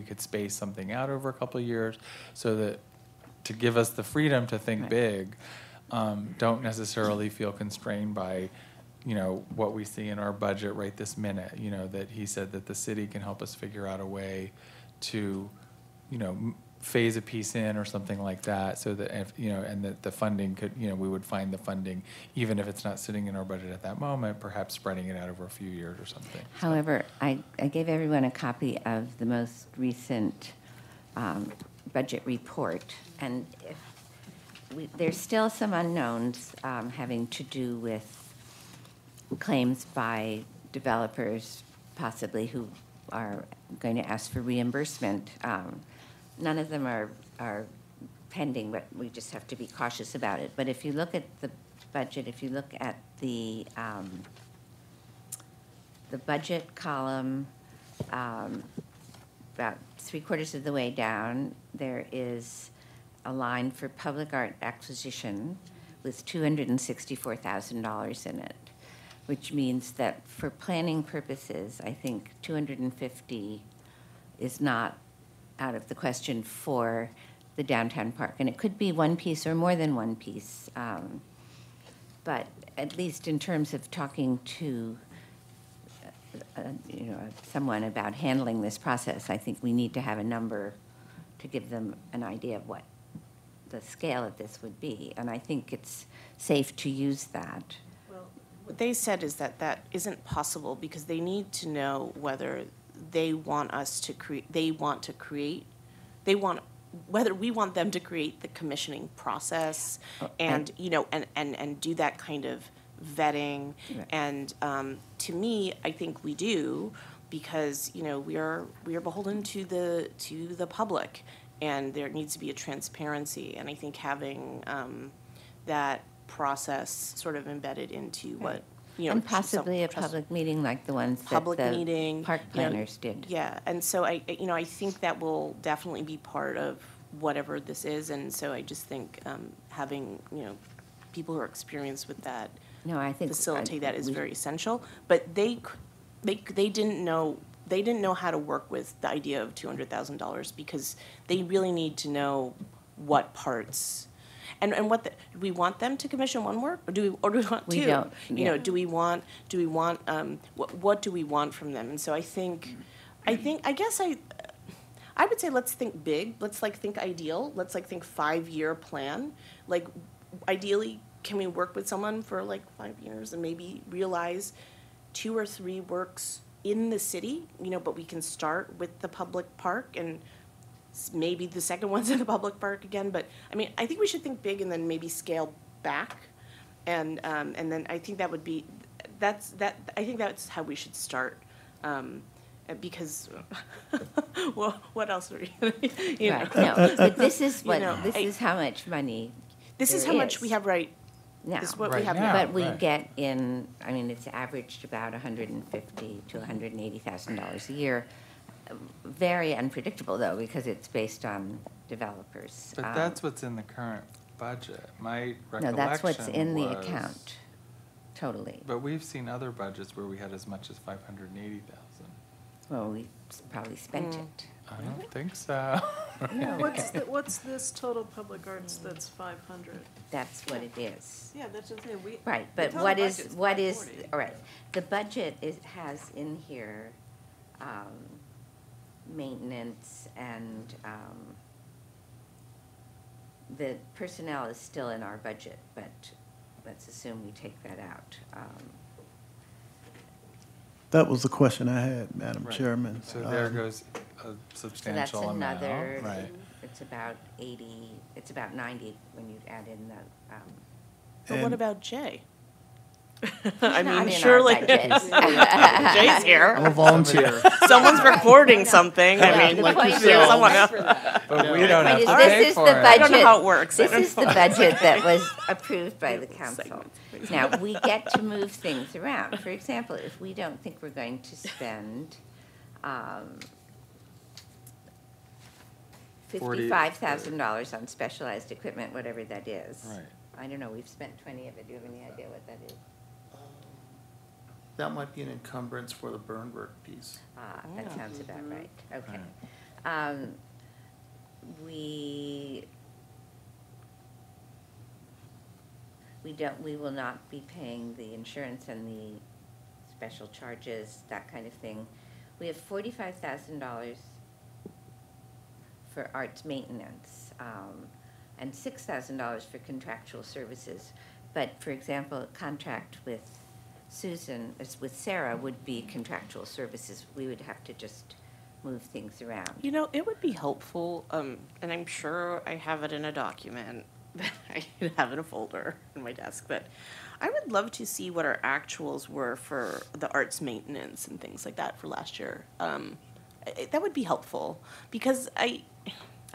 could space something out over a couple of years, so that to give us the freedom to think Right. big, don't necessarily feel constrained by, what we see in our budget right this minute. That he said that the city can help us figure out a way to, phase a piece in or something like that, so that if, and that the funding could, we would find the funding, even if it's not sitting in our budget at that moment, perhaps spreading it out over a few years or something. However, I gave everyone a copy of the most recent budget report, and there's still some unknowns having to do with claims by developers, possibly, who are going to ask for reimbursement. None of them are pending, but we just have to be cautious about it. But if you look at the budget, if you look at the budget column, about 3/4 of the way down, there is a line for public art acquisition with $264,000 in it, which means that for planning purposes, I think 250 is not out of the question for the downtown park. And it could be one piece or more than one piece. But at least in terms of talking to someone about handling this process, I think we need to have a number to give them an idea of what the scale of this would be. And I think it's safe to use that. What they said is that that isn't possible because they need to know whether they want us to whether we want them to create the commissioning process and do that kind of vetting. Right. And to me, I think we do because, we are beholden to the public, and there needs to be a transparency. And I think having that process sort of embedded into what, And possibly a public meeting like the ones that public the meeting, park planners did. Yeah, and so I think that will definitely be part of whatever this is, and so I just think having, people who are experienced with that No, I think. facilitate that is very essential. But they didn't know how to work with the idea of $200,000 because they really need to know what parts. And what do we want them to commission one work, or do we want We two? don't, yeah. Do we want what do we want from them? And so I guess I would say let's think big. Let's think ideal. Let's think 5-year plan. Ideally, can we work with someone for 5 years and maybe realize 2 or 3 works in the city? But we can start with the public park and maybe the second one's in the public park again. But I think we should think big and then maybe scale back, and then I think I think that's how we should start, because well, what else are we Right, no, but this is this I- is how much money This is there how much is we have right. now. This is what Right we have now. now. But we right. get in, it's averaged about $150,000 to $180,000 a year. Very unpredictable, though, because it's based on developers. But that's what's in the current budget. My No, recollection that's what's in the was- account, totally. But we've seen other budgets where we had as much as 580,000. Well, we probably spent it. I don't think so. What's this total public arts that's 500? That's what it is. Yeah, that's what I'm saying, we. Right, the but total what is, budget's what is, 540. all right, the budget has in here, maintenance and, the personnel is still in our budget, but let's assume we take that out. That was the question I had, Madam Right. Chairman. So there goes a So that's substantial amount, another, right? it's about 80, it's about 90 when you add in the, But what And- about Jay? not in our surely budget. Jay's here. I'm a volunteer. Someone's recording something. Well, the like point yourself. is- Someone else. But we Yeah. don't have Point is, to this pay is for the it. I don't know budget- how it works. This I don't is the know. budget that was approved by the council. Segments. Now, we get to move things around. For example, if we don't think we're going to spend $55,000 on specialized equipment, whatever that is. Right. I don't know, we've spent 20 of it. Do you have any idea what that is? That might be an encumbrance for the burn work piece. That sounds about right, okay. Right. We will not be paying the insurance and the special charges, that kind of thing. We have $45,000 for arts maintenance, and $6,000 for contractual services. But, for example, a contract with Susan, with Sarah, would be contractual services. We would have to just move things around. It would be helpful, and I'm sure I have it in a document that I have in a folder in my desk, but I would love to see what our actuals were for the arts maintenance and things like that for last year. That would be helpful, because I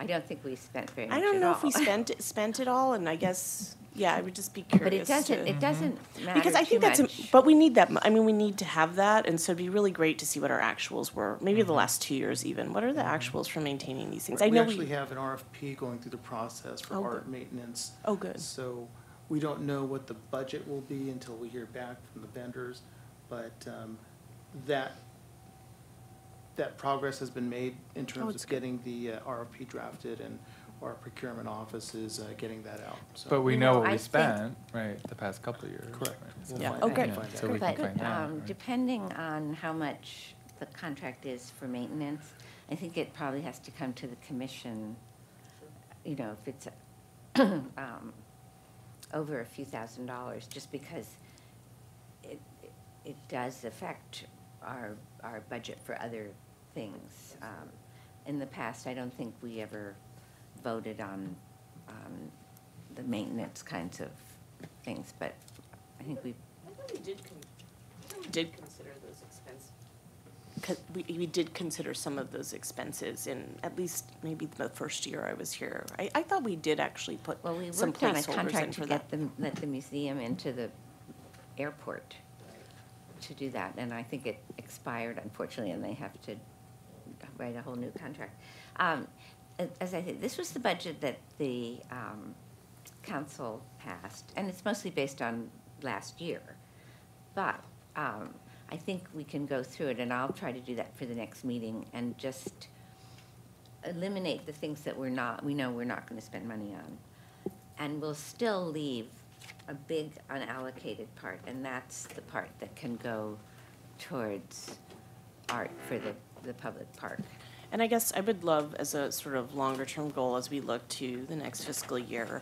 don't think we spent very much at all. I don't know if we spent it all, and I guess, yeah, I would just be curious. But it doesn't matter Because I think too much. but we need that, we need to have that, and so it'd be really great to see what our actuals were, maybe the last 2 years even. What are the actuals for maintaining these things? I We know actually have an RFP going through the process for Oh, art good. maintenance. Oh, good. So we don't know what the budget will be until we hear back from the vendors, but that progress has been made in terms it's of good. getting the RFP drafted, and our procurement office is getting that out, so. But we You know know, what I we think- spent, right, the past couple of years. Correct. right, so- We'll Yeah. find- Oh, we'll great. find that. So we can But find out. right. depending on how much the contract is for maintenance, I think it probably has to come to the commission, you know, if it's over a few $1,000s, just because it does affect our budget for other things. In the past, I don't think we ever voted on the maintenance kinds of things, but I think we, I thought we did consider those expenses. We did consider some of those expenses in at least maybe the first year I was here. I thought we did actually put well, we some worked on a placeholders in contract for to that. let the museum into the airport to do that, and I think it expired unfortunately, and they have to write a whole new contract. As I said, this was the budget that the council passed, and it's mostly based on last year. But I think we can go through it, and I'll try to do that for the next meeting, and just eliminate the things that we know we're not going to spend money on. And we'll still leave a big unallocated part, and that's the part that can go towards art for the public park. And I guess I would love, as a sort of longer-term goal as we look to the next fiscal year,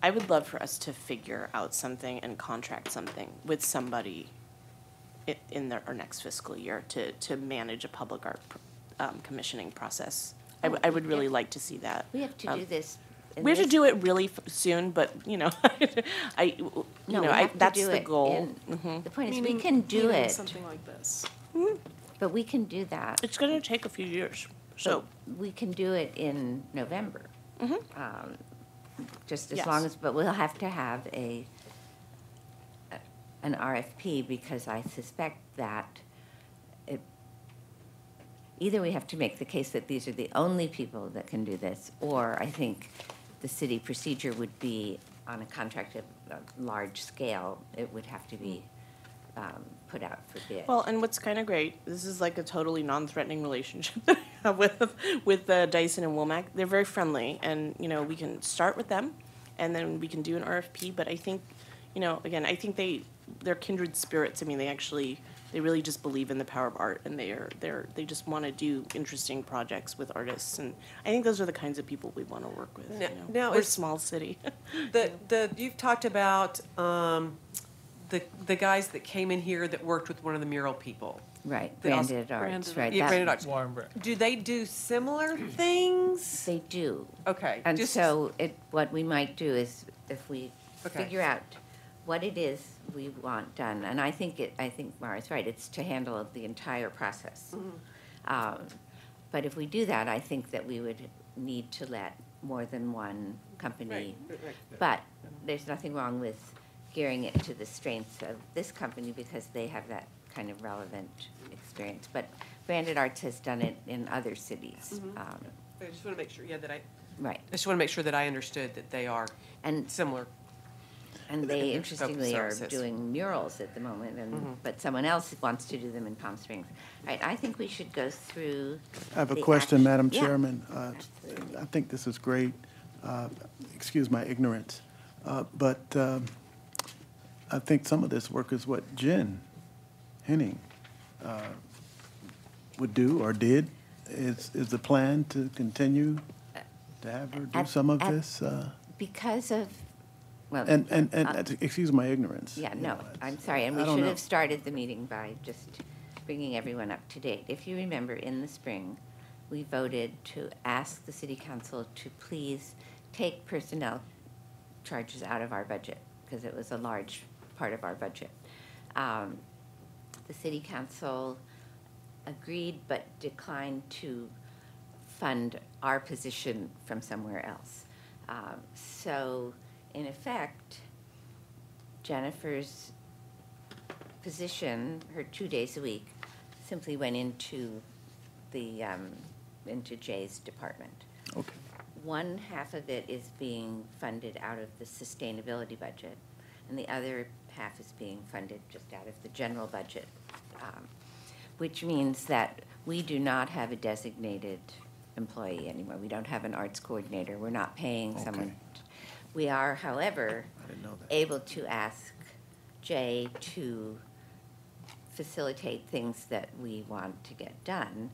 I would love for us to figure out something and contract something with somebody in our next fiscal year to manage a public art commissioning process. I would really like to see that. We have to do this. in We have to this- do it really soon, but, you know, No, we have to that's do the it goal. The point is, we Meaning- can do meaning it, Something like this. but we can do that. It's gonna take a few years, so. We can do it in November. Just as long Yes. as, but we'll have to have an RFP, because I suspect that either we have to make the case that these are the only people that can do this, or I think the city procedure would be on a contract of large scale, it would have to be put out for bid. Well, and what's kind of great, this is like a totally non-threatening relationship that I have with Dyson and Womack. They're very friendly, and, you know, we can start with them, and then we can do an RFP, but I think, you know, again, I think they're kindred spirits. I mean, they really just believe in the power of art, and they just want to do interesting projects with artists, and I think those are the kinds of people we want to work with, you Now- know. now We're a is- small city. You've talked about the guys that came in here that worked with one of the mural people. Right, They also- branded arts, Branded right. Yeah, that- Branded Arts. Warren Bra- Do they do similar things? They do. Okay. And just- so what we might do is, if we Okay. figure out what it is we want done, and I think Mara's right, it's to handle the entire process. But if we do that, I think that we would need to let more than one company. Right. But there's nothing wrong with gearing it to the strengths of this company, because they have that kind of relevant experience. But Branded Arts has done it in other cities. I just want to make sure, Right. I just want to make sure that I understood that they are And similar. And their they scope of interestingly are services. doing murals at the moment, but someone else wants to do them in Palm Springs. All right, I think we should go through. I have a the question, action- Madam Yeah. Chairman. Absolutely. I think this is great. Excuse my ignorance. But I think some of this work is what Jen Henning would do or did. Is the plan to continue to have her do At- some of at- this? Because of, well. And excuse my ignorance. Yeah, you no, know, I'm sorry, and I we don't should know. have started the meeting by just bringing everyone up to date. If you remember, in the spring, we voted to ask the city council to please take personnel charges out of our budget, because it was a large part of our budget. The city council agreed but declined to fund our position from somewhere else. So, in effect, Jennifer's position, her 2 days a week, simply went into into Jay's department. Okay. One half of it is being funded out of the sustainability budget, and the other half is being funded just out of the general budget, which means that we do not have a designated, employee anymore. We don't have an arts coordinator. We're not paying someone. Okay. We are, however, I didn't know that. able to ask Jay to facilitate things that we want to get done.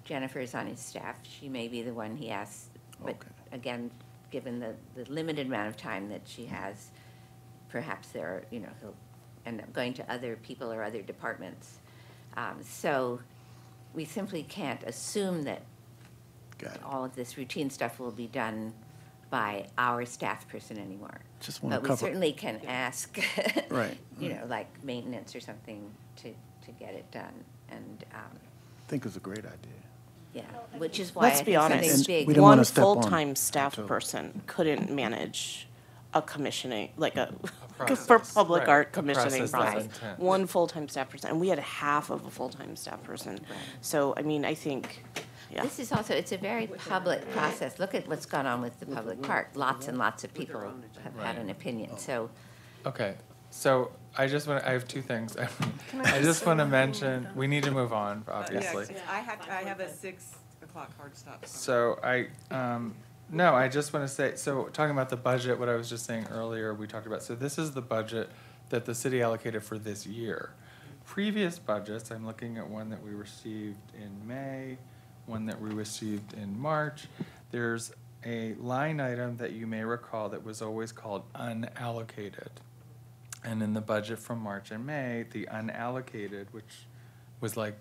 Jennifer is on his staff. She may be the one he asks, but Okay. again, given the limited amount of time that she has, perhaps there are, you know, he'll end up going to other people or other departments. So we simply can't assume that Got it. all of this routine stuff will be done by our staff person anymore. Just want to But we cover. certainly can ask, Right, you right. know, like maintenance or something to get it done. And, I think it's a great idea. yeah, which is why I Let's think be something honest, And big. we don't wanna one step on full-time staff toes. person couldn't manage a commissioning, like a, process, for public right, art a commissioning process that's process. intense. One full-time staff person, and we had half of a full-time staff person. So, I mean, I think, yeah. This is also, it's a very public process. Look at what's gone on with the public park. Lots and lots of people have had an opinion, so. Okay, so I have two things. I just want to mention, we need to move on, obviously. I have a 6 o'clock hard stop. So no, I just want to say, so talking about the budget, what I was just saying earlier, we talked about, so this is the budget that the city allocated for this year. Previous budgets, I'm looking at one that we received in May, one that we received in March. There's a line item that you may recall that was always called unallocated. And in the budget from March and May, the unallocated, which was like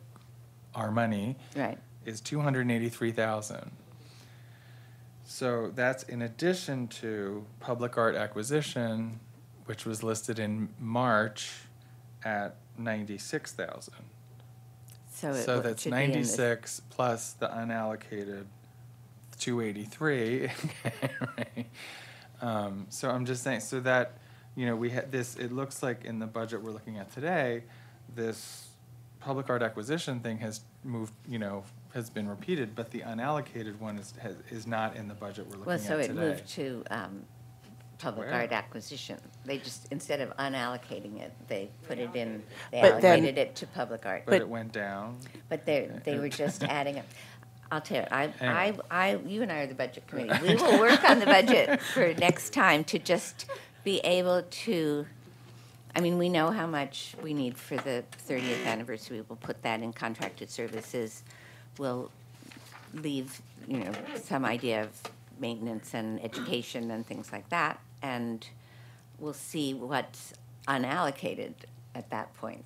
our money, Right. is 283,000. So that's in addition to public art acquisition, which was listed in March at 96,000. So So it that's should be in this- 96 plus the unallocated 283. Right? So I'm just saying, so that, you know, we had this, it looks like in the budget we're looking at today, this public art acquisition thing has moved, you know, has been repeated, but the unallocated one is not in the budget we're Well, looking so at it today. moved to public Where? art acquisition. They just, instead of unallocating it, they put it in, they But then- allocated it to public art. But it went down. But they were just adding up. I'll tell you, Anyway. you and I are the budget committee. We will work on the budget for next time to just be able to, I mean, we know how much we need for the 30th anniversary. We'll put that in contracted services. We'll leave, you know, some idea of maintenance and education and things like that. And we'll see what's unallocated at that point.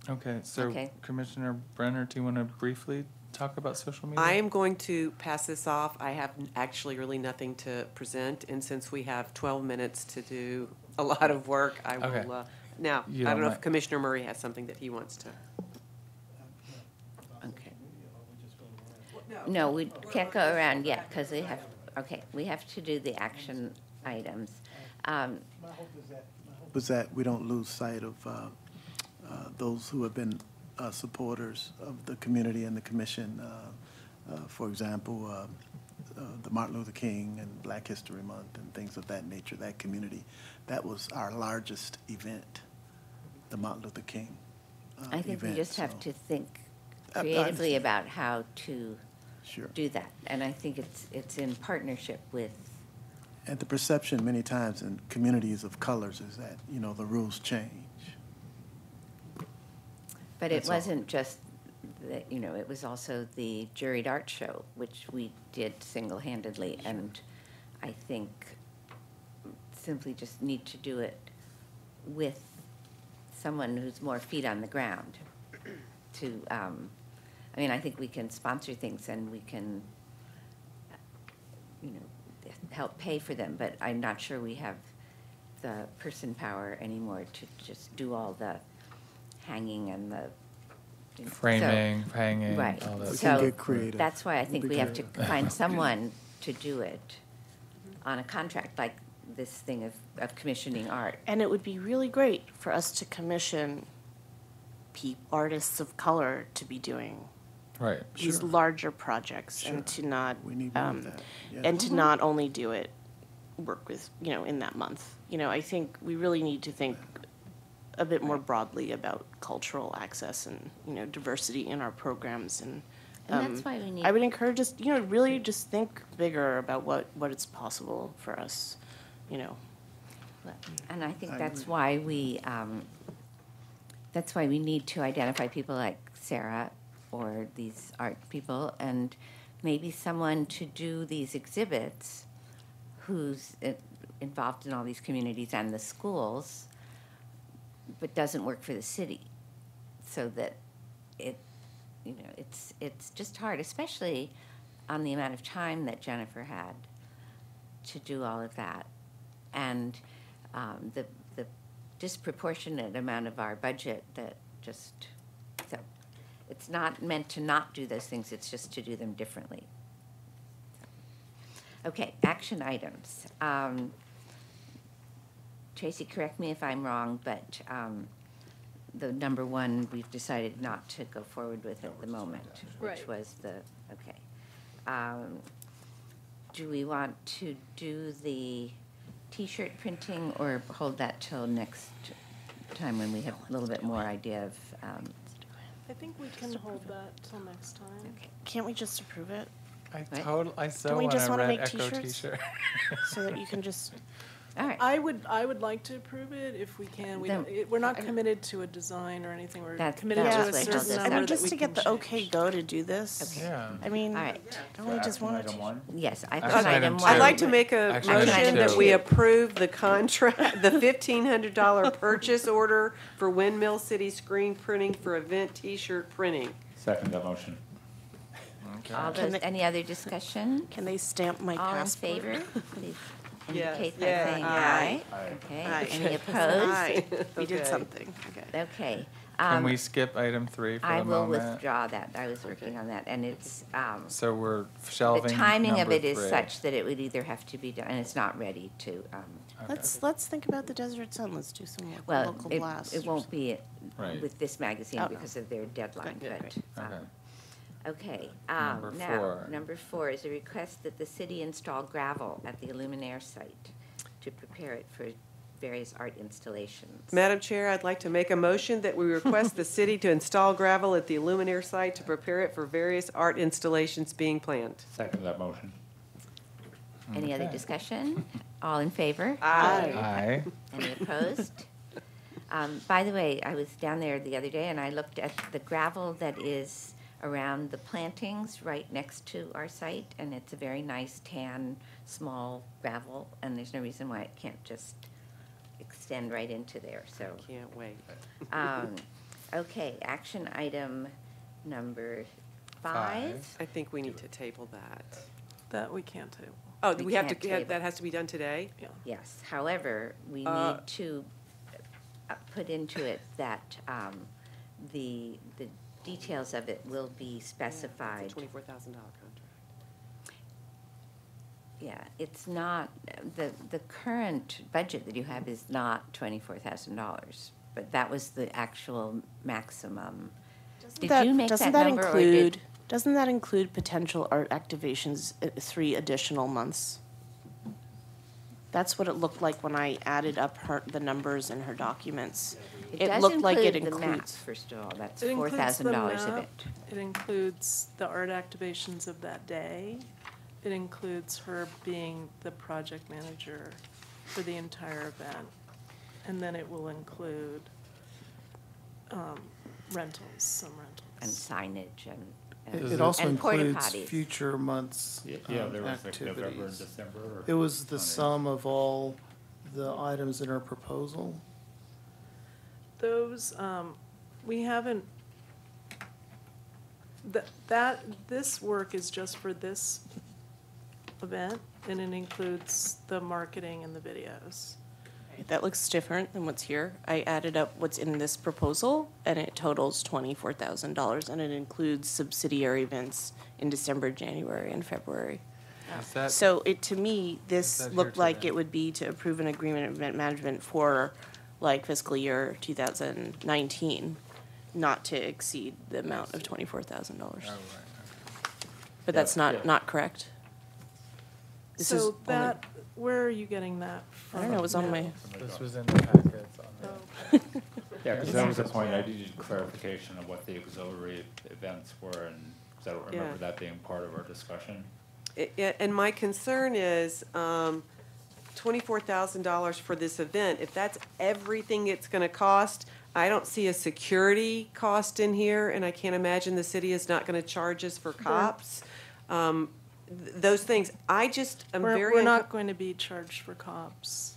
Okay, so Okay. Commissioner Brenner, do you want to briefly talk about social media? I am going to pass this off. I have actually really nothing to present, and since we have 12 minutes to do a lot of work, I Okay. will, now, You I don't don't know if mind- Commissioner Murray has something that he wants to. Okay. No, we can't go around yet, because we have to do the action items. Was that we don't lose sight of those who have been supporters of the community and the commission. For example, the Martin Luther King and Black History Month and things of that nature, that community. That was our largest event, the Martin Luther King I think we event, just have so- to think I creatively understand. about how to Sure. do that. And I think it's in partnership with, And the perception many times in communities of colors is that, you know, the rules change. but it That's all. wasn't just, you know, it was also the juried art show, which we did single-handedly. And I think simply just need to do it with someone who's more feet on the ground to, I mean, I think we can sponsor things and we can, you know, help pay for them, but I'm not sure we have the person power anymore to just do all the hanging and the. So- Framing, hanging, Right, all that. We so can get creative. that's why I think We we have to can- find someone to do it on a contract, like this thing of commissioning art. And it would be really great for us to commission artists of color to be doing Right. these Sure. larger projects Sure. and to not, We need more of that, yeah. and to not only do it, work with, you know, in that month. You know, I think we really need to think a bit more broadly about cultural access and, you know, diversity in our programs and And that's why we need. I would encourage us, really just think bigger about what it's possible for us, And I think that's why we need to identify people like Sarah or these art people, and maybe someone to do these exhibits who's involved in all these communities and the schools, but doesn't work for the city, so that it's just hard, especially on the amount of time that Jennifer had to do all of that, and the disproportionate amount of our budget that just, so it's not meant to not do those things, it's just to do them differently. Okay, action items. Tracy, correct me if I'm wrong, but the number one, we've decided not to go forward with at the moment, which Right. was okay. Do we want to do the T-shirt printing or hold that till next time when we have a little bit more idea of, I think we can hold that till next time. can't we just approve it I so Don't we want just a wanna red make Echo t-shirts? T-shirt. so that you can just, all right. I would like to approve it if we can. We're not committed to a design or anything. We're That's committed to a what held us certain up. number that just we to can get the change. okay go to do this. Yeah. I mean, All right. don't we just want Item to? one? Yes, Action action item item two. one. I'd like to make a Action item motion two. that we approve the contract, the $1,500 purchase order for Windmill City screen printing for event T-shirt printing. Second that motion. All Can those, they- any other discussion? Can they stamp my All in passport? favor, please Yes, indicate by yeah, saying aye. aye. Okay, Aye. any opposed? Aye. We did Okay. something. Okay. Okay. Can we skip item 3 for I the will moment? withdraw that. I was working on that, and it's, So we're the shelving timing of number it is 3. such that it would either have to be done, and it's not ready to, Okay. Let's think about the Desert Sun. Let's do some well, local blasts. it won't be Right. with this magazine Oh. because of their deadline, Good, but, good. Okay. okay. Number Now, 4. number 4 is a request that the city install gravel at the Illuminaire site to prepare it for various art installations. Madam Chair, I'd like to make a motion that we request the city to install gravel at the Illuminaire site to prepare it for various art installations being planned. Second that motion. Any other discussion? All in favor? Aye. Any opposed? By the way, I was down there the other day and I looked at the gravel that is around the plantings right next to our site, and it's a very nice tan, small gravel, and there's no reason why it can't just extend right into there, so. Can't wait. Okay, action item number 5. I think we need to table that. That we can't table. Oh, We we have can't to, table. that has to be done today? Yeah. Yes, however, we Uh, need to put into it that the details of it will be specified. It's a $24,000 contract. Yeah, it's not, the current budget that you have is not $24,000, but that was the actual maximum. Did you make that number, or did? Doesn't that include potential art activations 3 additional months? That's what it looked like when I added up the numbers in her documents. It does looked like it include the map, includes. first of all, that's It includes the $4,000 of map. it. It includes the art activations of that day. It includes her being the project manager for the entire event. And then it will include rentals, some And rentals. signage and. It also and porta includes potties. future months' Yeah, there was like November and activities. December. or- It was the sum of all the items in our proposal. Those, we haven't, this work is just for this event, and it includes the marketing and the videos. That looks different than what's here. I added up what's in this proposal, and it totals $24,000, and it includes subsidiary events in December, January, and February. Is that, So to me, this that here looked like today? it would be to approve an agreement of event management for like fiscal year 2019, not to exceed the amount of $24,000. oh, right, But that's Yeah. not correct? This is So only- that, where are you getting that I from? don't know, it was on my, okay. This was in the packets on the. Oh, Yeah, because that was the point, I needed clarification of what the auxiliary events were and 'cause I don't Yeah. remember that being part of our discussion. And my concern is, $24,000 for this event, if that's everything it's gonna cost, I don't see a security cost in here, and I can't imagine the city is not gonna charge us for cops. Those things, I just am very. We're not going to be charged for cops.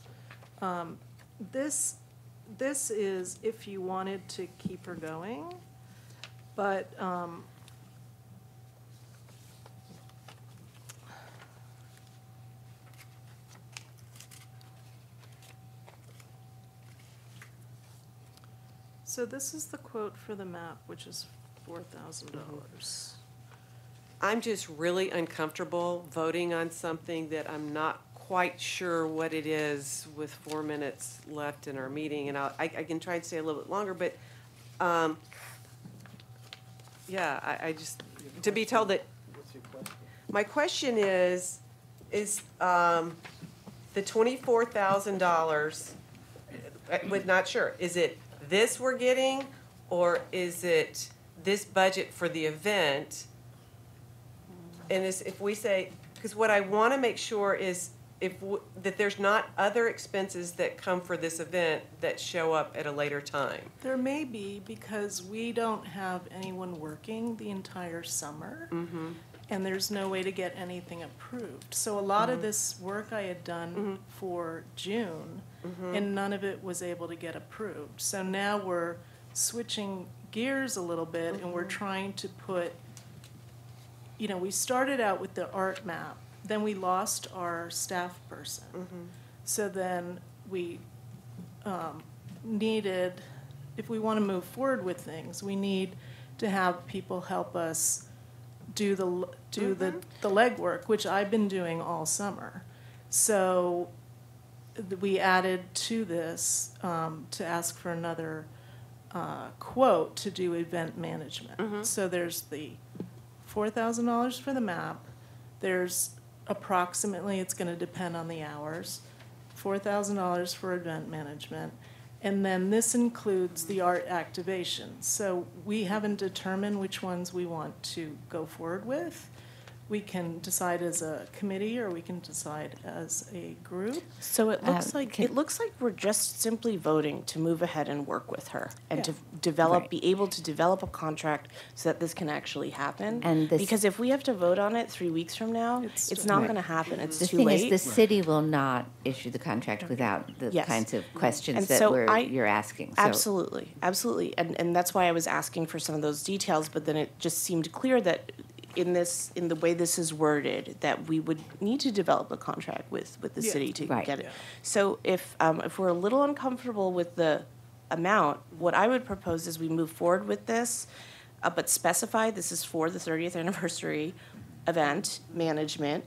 This is if you wanted to keep her going, but, so this is the quote for the map, which is $4,000. I'm just really uncomfortable voting on something that I'm not quite sure what it is with 4 minutes left in our meeting, and I can try and stay a little bit longer, but, yeah, I just, to be told that, my question is, the $24,000, with not sure, is it this we're getting, or is it this budget for the event? And if we say, because what I want to make sure is that there's not other expenses that come for this event that show up at a later time. There may be, because we don't have anyone working the entire summer, and there's no way to get anything approved. So a lot of this work I had done for June, and none of it was able to get approved. So now we're switching gears a little bit, and we're trying to put, we started out with the art map, then we lost our staff person. So then we needed, if we want to move forward with things, we need to have people help us do the legwork, which I've been doing all summer. So we added to this to ask for another quote to do event management. So there's the $4,000 for the map. There's approximately, it's going to depend on the hours, $4,000 for event management. And then this includes the art activation. So we haven't determined which ones we want to go forward with. We can decide as a committee, or we can decide as a group. So it looks like we're just simply voting to move ahead and work with her and to develop, Right. be able to develop a contract so that this can actually happen. And this- Because if we have to vote on it 3 weeks from now, it's not Right. going to happen. It's The too thing late. is, the city will not issue the contract without the Yes. kinds of questions And that so you're asking. So- Absolutely, absolutely. And that's why I was asking for some of those details, but then it just seemed clear that in the way this is worded, that we would need to develop a contract with the city to Right. get it. So if we're a little uncomfortable with the amount, what I would propose is we move forward with this, but specify this is for the 30th anniversary event management,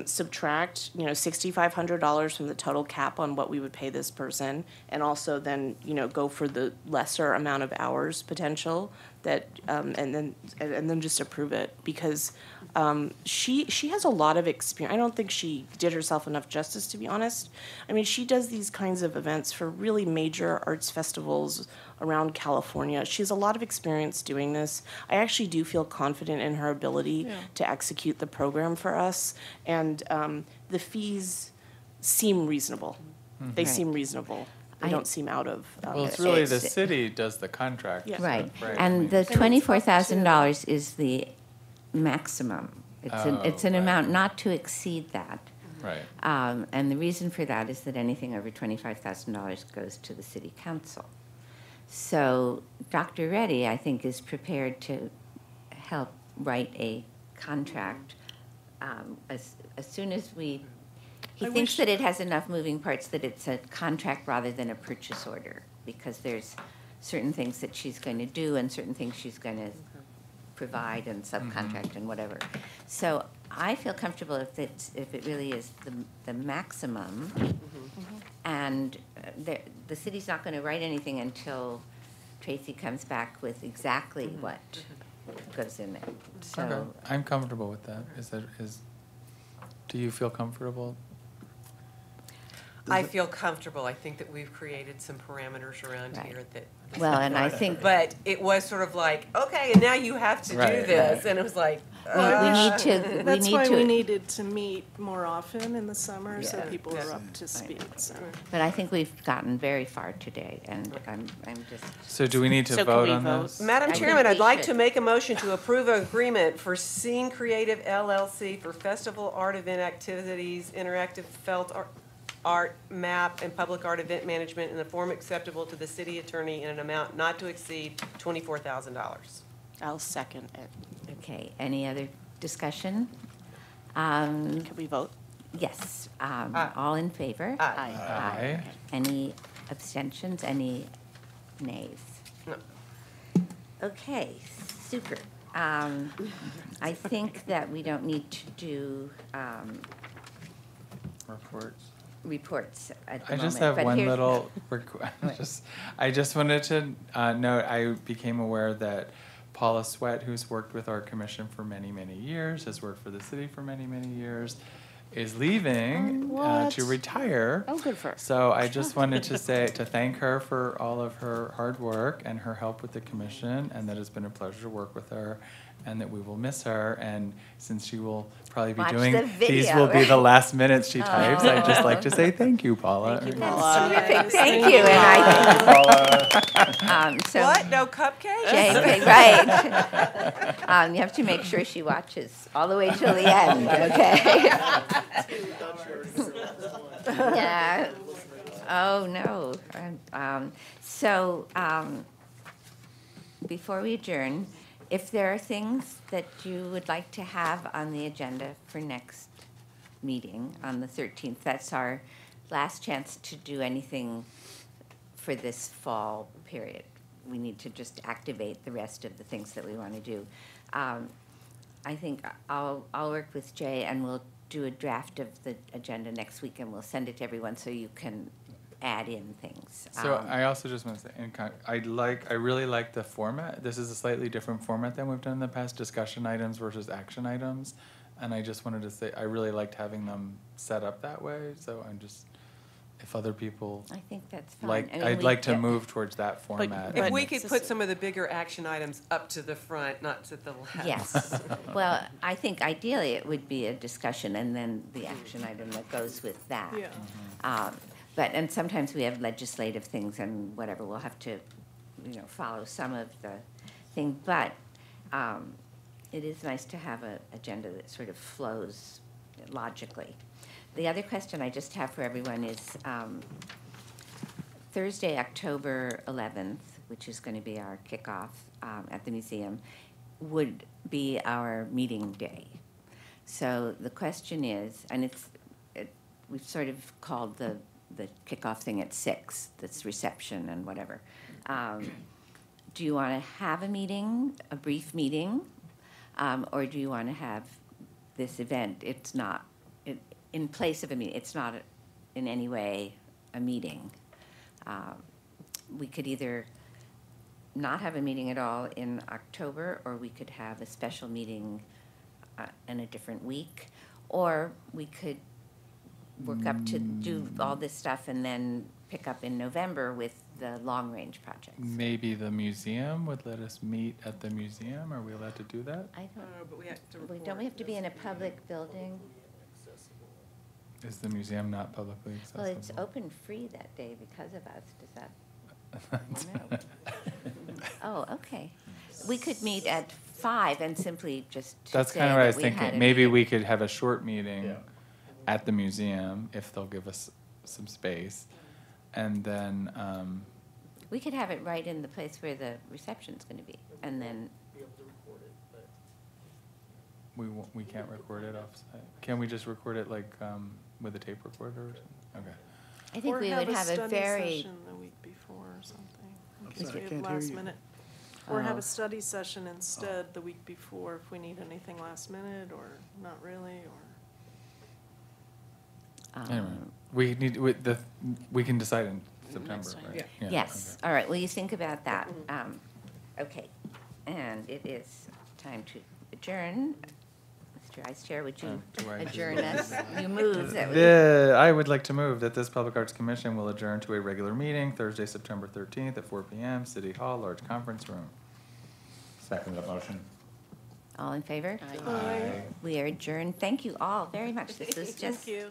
subtract, $6,500 from the total cap on what we would pay this person, and also then, go for the lesser amount of hours potential that, and then just approve it, because she has a lot of experience. I don't think she did herself enough justice, to be honest. I mean, she does these kinds of events for really major arts festivals around California. She has a lot of experience doing this. I actually do feel confident in her ability to execute the program for us, and the fees seem reasonable. They Right. seem reasonable. They don't seem out of. Well, it's really the it's- city does the contract. Yeah. Right, I and mean, the $24,000 is the maximum. It's an right. amount not to exceed that. Right. And the reason for that is that anything over $25,000 goes to the city council. So Dr. Reddy, I think, is prepared to help write a contract as soon as he thinks that it has enough moving parts that it's a contract rather than a purchase order, because there's certain things that she's going to do and certain things she's going to provide and subcontract and whatever. So I feel comfortable if it really is the maximum, and the city's not going to write anything until Tracy comes back with exactly what goes in there. So Okay. I'm comfortable with that. Do you feel comfortable? I feel comfortable. I think that we've created some parameters around Right. here that. Well, and I think But it was sort of like, okay, and now you have to do Right, this, right. and it was like. we need to, That's why we to, needed to meet more often in the summer, so Yeah. people Yeah. are up to speed, so. but I think we've gotten very far today, and I'm just, So do we need to So can vote we on vote? this? Madam I think Chairman, we I'd like should. to make a motion to approve an agreement for Scene Creative LLC for festival art event activities, interactive felt art map, and public art event management in a form acceptable to the city attorney in an amount not to exceed $24,000. I'll second it. okay, any other discussion? Can we vote? Yes, Aye. all in favor? Aye. Aye. Any abstentions, any nays? No. Okay, super. I think that we don't need to do Reports. reports at the I moment. just have but one here's- little request. I just wanted to note, I became aware that Paula Sweat, who's worked with our commission for many, many years, has worked for the city for many, many years, is leaving to retire. Oh, good for her. So I just wanted to thank her for all of her hard work and her help with the commission, and that it's been a pleasure to work with her, and that we will miss her. And since she will probably be Watch doing, the these video, will be the right? last minutes she types, I'd just like to say thank you, Paula. Thank you, That's Paula. terrific, thank you, and I, so. What? No cupcakes? JP, right. You have to make sure she watches all the way till the end, okay? Yeah. Oh, no. Before we adjourn, if there are things that you would like to have on the agenda for next meeting on the 13th, that's our last chance to do anything for this fall period. We need to just activate the rest of the things that we want to do. I think I'll work with Jay and we'll do a draft of the agenda next week and we'll send it to everyone so you can add in things. So I also just want to say, I really like the format. This is a slightly different format than we've done in the past, discussion items versus action items. And I just wanted to say, I really liked having them set up that way. So I'm just, if other people I think that's fine. I mean, I'd we like to get- move towards that format. If But- we could put some of the bigger action items up to the front, not to the left. Yes. Well, I think ideally it would be a discussion and then the action item that goes with that. Yeah. And sometimes we have legislative things and whatever, we'll have to, follow some of the thing. But it is nice to have an agenda that sort of flows logically. The other question I just have for everyone is Thursday, October 11th, which is going to be our kickoff at the museum, would be our meeting day. So the question is, and we've sort of called the kickoff thing at 6, that's reception and whatever. Do you want to have a meeting, a brief meeting, or do you want to have this event? It's not, in place of a meeting, it's not in any way a meeting. We could either not have a meeting at all in October, or we could have a special meeting in a different week, or we could work up to do all this stuff and then pick up in November with the long-range projects. Maybe the museum would let us meet at the museum. Are we allowed to do that? I don't, But we have to don't we have to be in a public building? Is the museum not publicly accessible? Well, it's open free that day because of us, does that? I don't know. Oh, okay. We could meet at 5 and simply just That's say kind of what I that was we had thinking. a Maybe meeting. we could have a short meeting at the museum if they'll give us some space. And then, We could have it right in the place where the reception's gonna be, and then, we can't record it offsite. Can we just record it like with a tape recorder or something? Okay. I think we would have a study very, session the week before or something, in I'm case sorry, we I have can't hear last you. minute. Or have Oh. a study session instead the week before if we need anything last minute, or not really, or. Anyway, um, we can decide in September, Next time. right? Yeah. yes, all right, well, you think about that. Okay, and it is time to adjourn. Mr. Vice Chair, would you do I do adjourn this? us? You move that we. I would like to move that this Public Arts Commission will adjourn to a regular meeting Thursday, September 13th at 4 p.m., City Hall, large conference room. Second the motion. All in favor? Aye. We are adjourned. Thank you all very much. This was just Thank you.